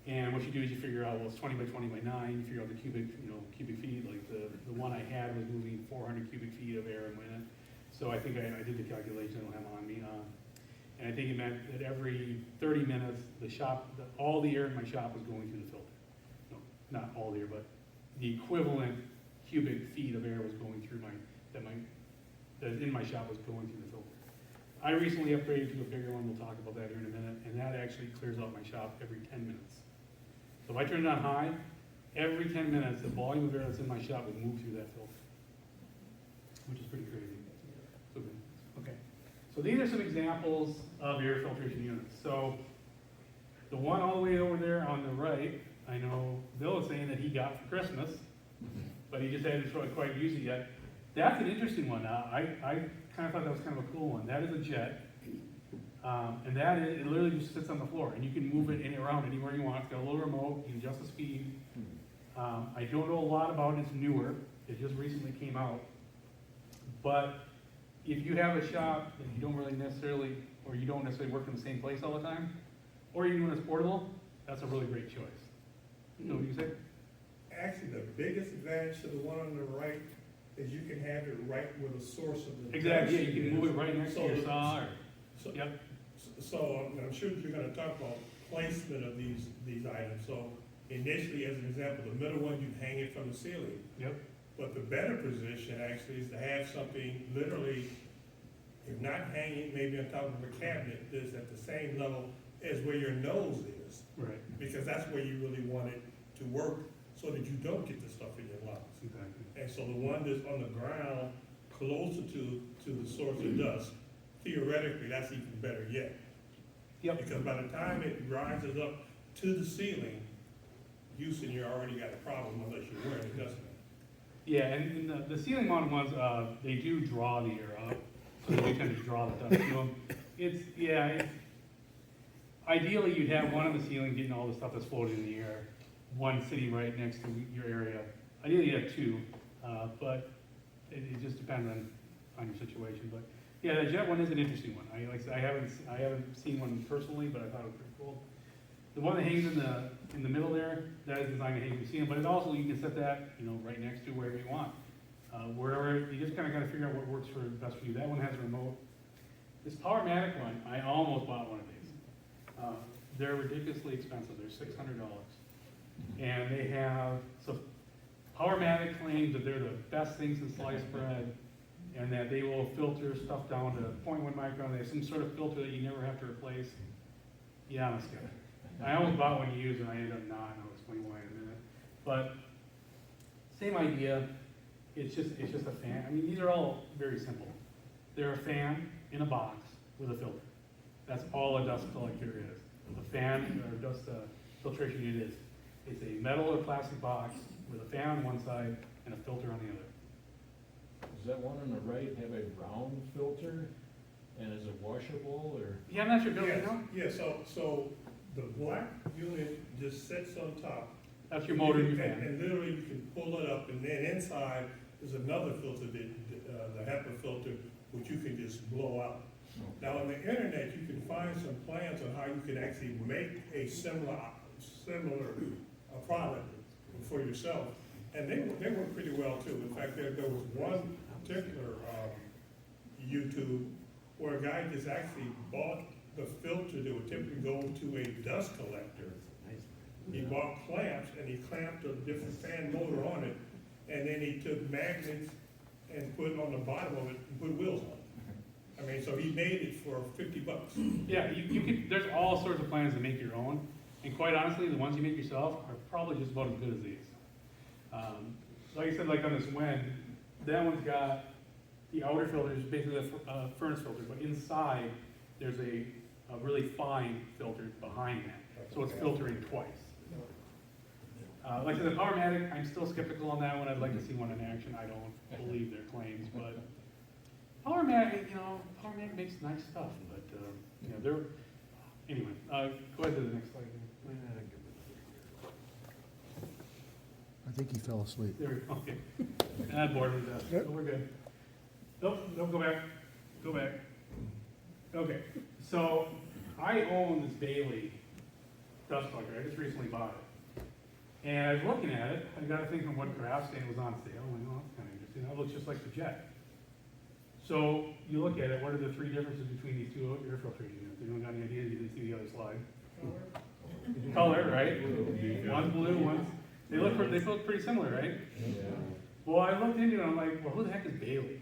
And what you do is you figure out, well, it's 20 by 20 by 9, you figure out the cubic feet, like the one I had was moving 400 cubic feet of air a minute. So I think I did the calculation, I don't have it on me. And I think it meant that every 30 minutes, all the air in my shop was going through the filter. No, not all the air, but the equivalent cubic feet of air was going through that in my shop was going through the filter. I recently upgraded to a bigger one, we'll talk about that here in a minute, and that actually clears out my shop every 10 minutes. So if I turn it on high, every 10 minutes, the volume of air that's in my shop would move through that filter, which is pretty crazy. So, okay. So these are some examples of air filtration units. So the one all the way over there on the right, I know Bill is saying that he got for Christmas, but he just hadn't quite used it yet. That's an interesting one. I kind of thought that was kind of a cool one. That is a jet. And that is, it literally just sits on the floor, and you can move it around anywhere you want. It's got a little remote, you can adjust the speed. I don't know a lot about it, it's newer. It just recently came out. But if you have a shop that you don't really necessarily, or you don't necessarily work in the same place all the time, or you're doing it's portable, that's a really great choice. You know what you say? Actually, the biggest advantage to the one on the right is you can have it right where the source of the. Exactly, yeah, you can move it right next to your saw. Yep. So I'm sure you're gonna talk about placement of these items. So initially, as an example, the middle one, you hang it from the ceiling. Yep. But the better position actually is to have something literally, if not hanging, maybe on top of a cabinet, that's at the same level as where your nose is. Right. Because that's where you really want it to work, so that you don't get the stuff in your lungs. Exactly. And so the one that's on the ground, closer to the source of dust, theoretically, that's even better yet. Yep. Because by the time it rises up to the ceiling, Houston, you already got a problem unless you're wearing a dust mask. Yeah, and the ceiling mounted ones, they do draw the air out, so they tend to draw the dust to them. It's ideally you'd have one on the ceiling getting all the stuff that's floating in the air, one sitting right next to your area. Ideally you have two, but it just depends on your situation. But yeah, the jet one is an interesting one. Like I said, I haven't seen one personally, but I thought it was pretty cool. The one that hangs in the middle there, that is designed to hang from the ceiling, but it also, you can set that, right next to wherever you want. Wherever, you just kind of got to figure out what works best for you. That one has a remote. This Powermatic one, I almost bought one of these. They're ridiculously expensive. They're $600. And they have, so Powermatic claims that they're the best things in sliced bread, and that they will filter stuff down to 0.1 micron. They have some sort of filter that you never have to replace. Yeah, I'm scared. I almost bought one used and I ended up not, and I'll explain why in a minute. But same idea, it's just a fan. I mean, these are all very simple. They're a fan in a box with a filter. That's all a dust collector is. A fan or dust filtration unit is. It's a metal or plastic box with a fan on one side and a filter on the other. Does that one on the right have a round filter? And is it washable or? Yeah, I'm not sure, Bill, you Yes, know? yeah, so the black unit just sits on top. That's your motor and your fan. And literally you can pull it up, and then inside is another filter, the HEPA filter, which you can just blow out. Now on the internet, you can find some plans on how you can actually make a similar product for yourself. And they work pretty well too. In fact, there was one particular YouTube where a guy just actually bought the filter that would typically go to a dust collector. He bought clamps and he clamped a different fan motor on it, and then he took magnets and put on the bottom of it and put wheels on it. I mean, so he made it for $50. Yeah, you can, there's all sorts of plans to make your own, and quite honestly, the ones you make yourself are probably just about as good as these. Like I said, like on this Wen, that one's got the outer filter is basically a furnace filter, but inside there's a really fine filter behind that, so it's filtering twice. Like I said, the Powermatic, I'm still skeptical on that one. I'd like to see one in action. I don't believe their claims, but Powermatic, Powermatic makes nice stuff, but they're anyway. Go ahead to the next slide. I think he fell asleep. There we go. Okay. I'm bored with that. So we're good. Nope, go back. Okay, so I own this Bailey dust collector, I just recently bought it. And I was looking at it, I got to think of what graphs saying it was on sale, I'm like, oh, that's kind of interesting, that looks just like the Jet. So you look at it, what are the three differences between these two air filtration units? Anyone got any ideas? You didn't see the other slide. Color, right? One's blue, they look pretty similar, right? Well, I looked into it, I'm like, well, who the heck is Bailey?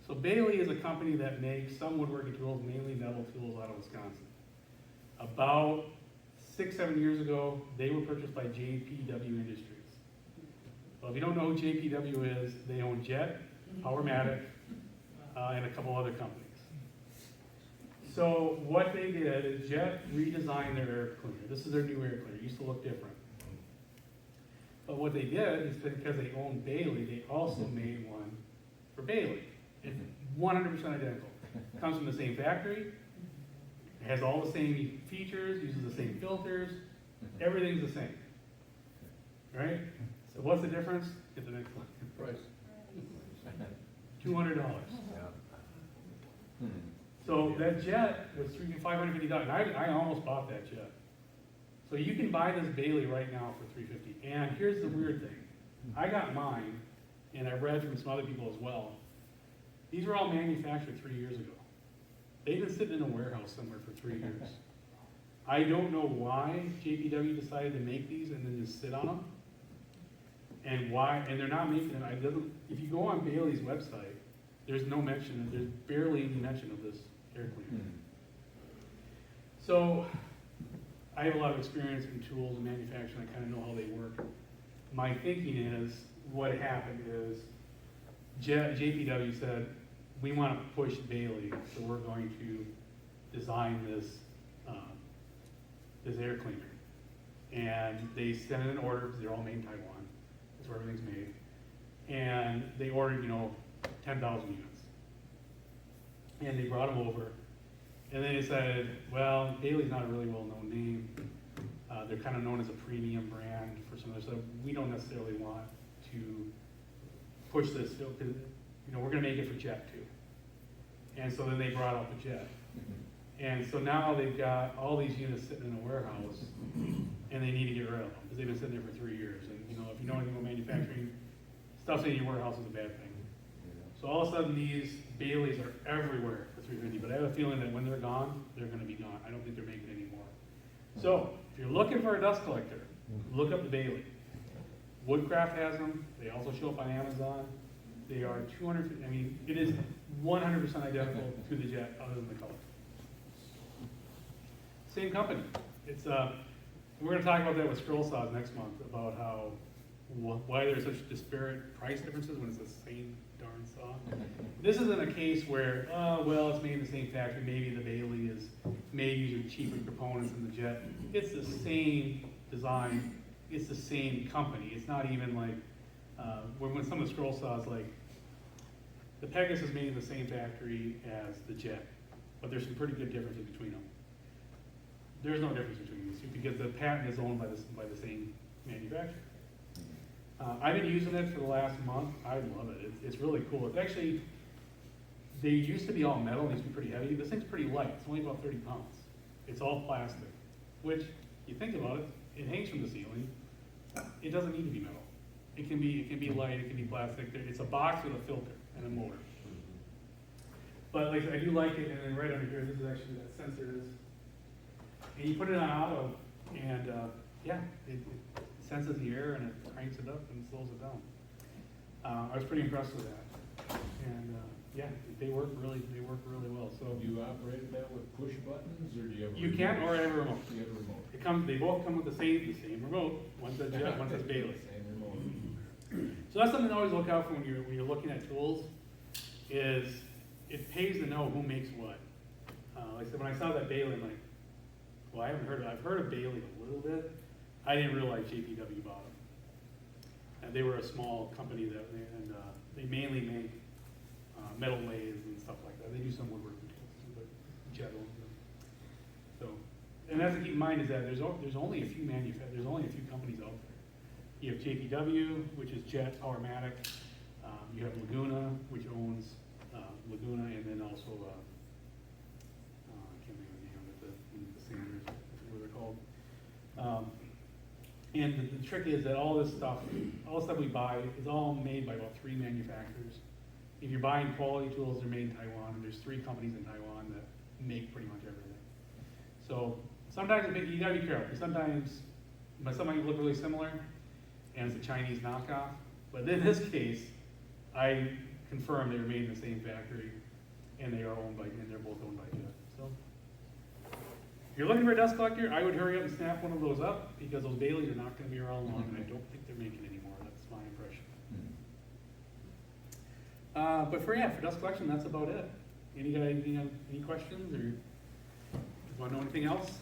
So Bailey is a company that makes some woodworking tools, mainly metal tools out of Wisconsin. About 6-7 years ago, they were purchased by JPW Industries. Well, if you don't know who JPW is, they own Jet, Powermatic, and a couple other companies. So what they did is Jet redesigned their air cleaner. This is their new air cleaner. It used to look different. But what they did is because they own Bailey, they also made one for Bailey. It's 100% identical. Comes from the same factory. It has all the same features, uses the same filters. Everything's the same. Right? So what's the difference? Get the next one. Price. $200. So that Jet was $550. I almost bought that Jet. So you can buy this Bailey right now for $350. And here's the weird thing. I got mine, and I read from some other people as well. These were all manufactured 3 years ago. They've been sitting in a warehouse somewhere for 3 years. I don't know why JPW decided to make these and then just sit on them. And why, and they're not making them, if you go on Bailey's website, there's barely any mention of this air cleaner. So, I have a lot of experience in tools and manufacturing, I kind of know how they work. My thinking is, what happened is, JPW said, we want to push Bailey, so we're going to design this, this air cleaner. And they sent in an order, because they're all made in Taiwan, that's where everything's made. And they ordered, 10,000 units. And they brought them over. And then they decided, well, Bailey's not a really well-known name. They're kind of known as a premium brand for some of this, so we don't necessarily want to push this, because, we're gonna make it for Jet too. And so then they brought out the Jet. And so now they've got all these units sitting in a warehouse, and they need to get rid of them, because they've been sitting there for 3 years. And, if you know anything about manufacturing, stuff sitting in your warehouse is a bad thing. So all of a sudden, these Baileys are everywhere for $350, but I have a feeling that when they're gone, they're gonna be gone. I don't think they're making any more. So, if you're looking for a dust collector, look up the Bailey. Woodcraft has them, they also show up on Amazon. They are it is 100% identical to the Jet, other than the color. Same company. It's, we're gonna talk about that with scroll saws next month, about why there's such disparate price differences when it's the same darn saw. This isn't a case where, well, it's made in the same factory, maybe the Bailey is made using cheaper components than the Jet. It's the same design, it's the same company. It's not even like, when some of the scroll saws, like, the Pegasus is made in the same factory as the Jet, but there's some pretty good differences between them. There's no difference between these two, because the patent is owned by the same manufacturer. I've been using it for the last month. I love it. It's really cool. It's actually, they used to be all metal, they used to be pretty heavy. This thing's pretty light. It's only about 30 pounds. It's all plastic, which, you think about it, it hangs from the ceiling. It doesn't need to be metal. It can be light, it can be plastic. It's a box with a filter and a motor. But like I do like it, and then right under here, this is actually that sensor is. And you put it on auto, and it senses the air and it cranks it up and slows it down. I was pretty impressed with that, and they work really well. So Do you operate that with push buttons, or do you have? You can, or I have a remote. You have a remote. They both come with the same remote. One says Jet, one says Bailey. Same remote. So that's something to always look out for when you're looking at tools. Is it pays to know who makes what. Like I said, when I saw that Bailey, I'm like, well, I've heard of Bailey a little bit. I didn't realize JPW bought them. And they were a small company they mainly make metal lathes and stuff like that. They do some woodworking tools, but Jet owns them. So, and that's to keep in mind is that there's only a few companies out there. You have JPW, which is Jet, Powermatic. You have Laguna, which owns Laguna, and then also, I can't remember the name of it, the Sanders, what they're called. And the trick is that all the stuff we buy is all made by about 3 manufacturers. If you're buying quality tools, they're made in Taiwan, and there's 3 companies in Taiwan that make pretty much everything. So sometimes you gotta be careful, because sometimes something look really similar, and it's a Chinese knockoff. But in this case, I confirmed they were made in the same factory, and they're both owned by Jet. So if you're looking for a dust collector, I would hurry up and snap one of those up, because those Baileys are not gonna be around long, and I don't think they're making anymore. That's my impression. But for dust collection, that's about it. Any questions, or want to know anything else?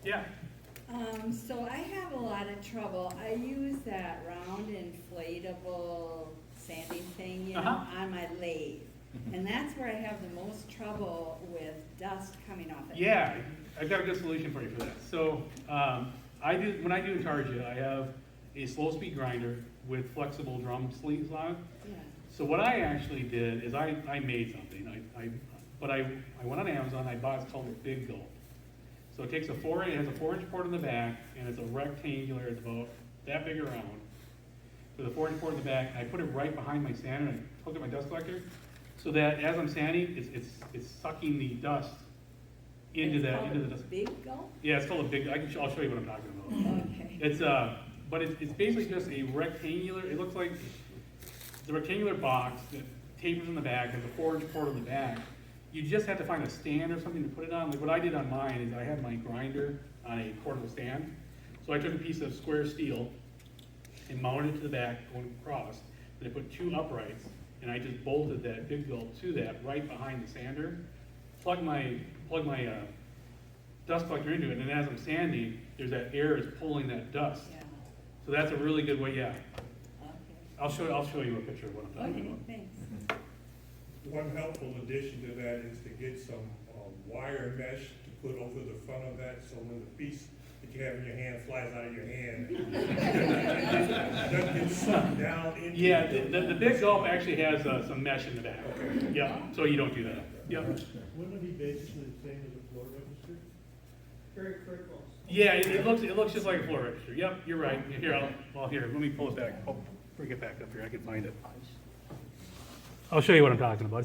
Yeah. So I have a lot of trouble. I use that round inflatable sanding thing, on my lathe. And that's where I have the most trouble with dust coming off it. Yeah, I've got a good solution for you for that. So, when I do Target, I have a slow speed grinder with flexible drum sleeves on it. Yeah. So what I actually did is I made something. I went on Amazon, I bought, it's called a Big Gulp. So it has a 4-inch port in the back, and it's a rectangular, it's about that big around, with a 4-inch port in the back. I put it right behind my sander, and I hooked up my dust collector, so that as I'm sanding, it's sucking the dust into the dust. Big Gulp? Yeah, it's called a Big, I'll show you what I'm talking about. Okay. It's basically just a rectangular, it looks like the rectangular box that tapers in the back, has a 4-inch port on the back. You just have to find a stand or something to put it on. Like what I did on mine is I had my grinder on a portable stand. So I took a piece of square steel and mounted it to the back going across. And I put 2 uprights, and I just bolted that Big Gulp to that right behind the sander. Plug my dust collector into it, and then as I'm sanding, there's that air is pulling that dust. Yeah. So that's a really good way, Okay. I'll show you a picture of what I'm talking Okay, about. thanks. One helpful addition to that is to get some wire mesh to put over the front of that, so when the piece that you have in your hand flies out of your hand, it doesn't get sucked down into. Yeah, the Big Gulp actually has some mesh in the back. Okay. Yeah, so you don't do that. Yep. Wouldn't it be basically the same as a floor register? Very critical. Yeah, it looks just like a floor register. Yep, you're right. Here, let me pull it back. I'll bring it back up here. I can find it. I'll show you what I'm talking about.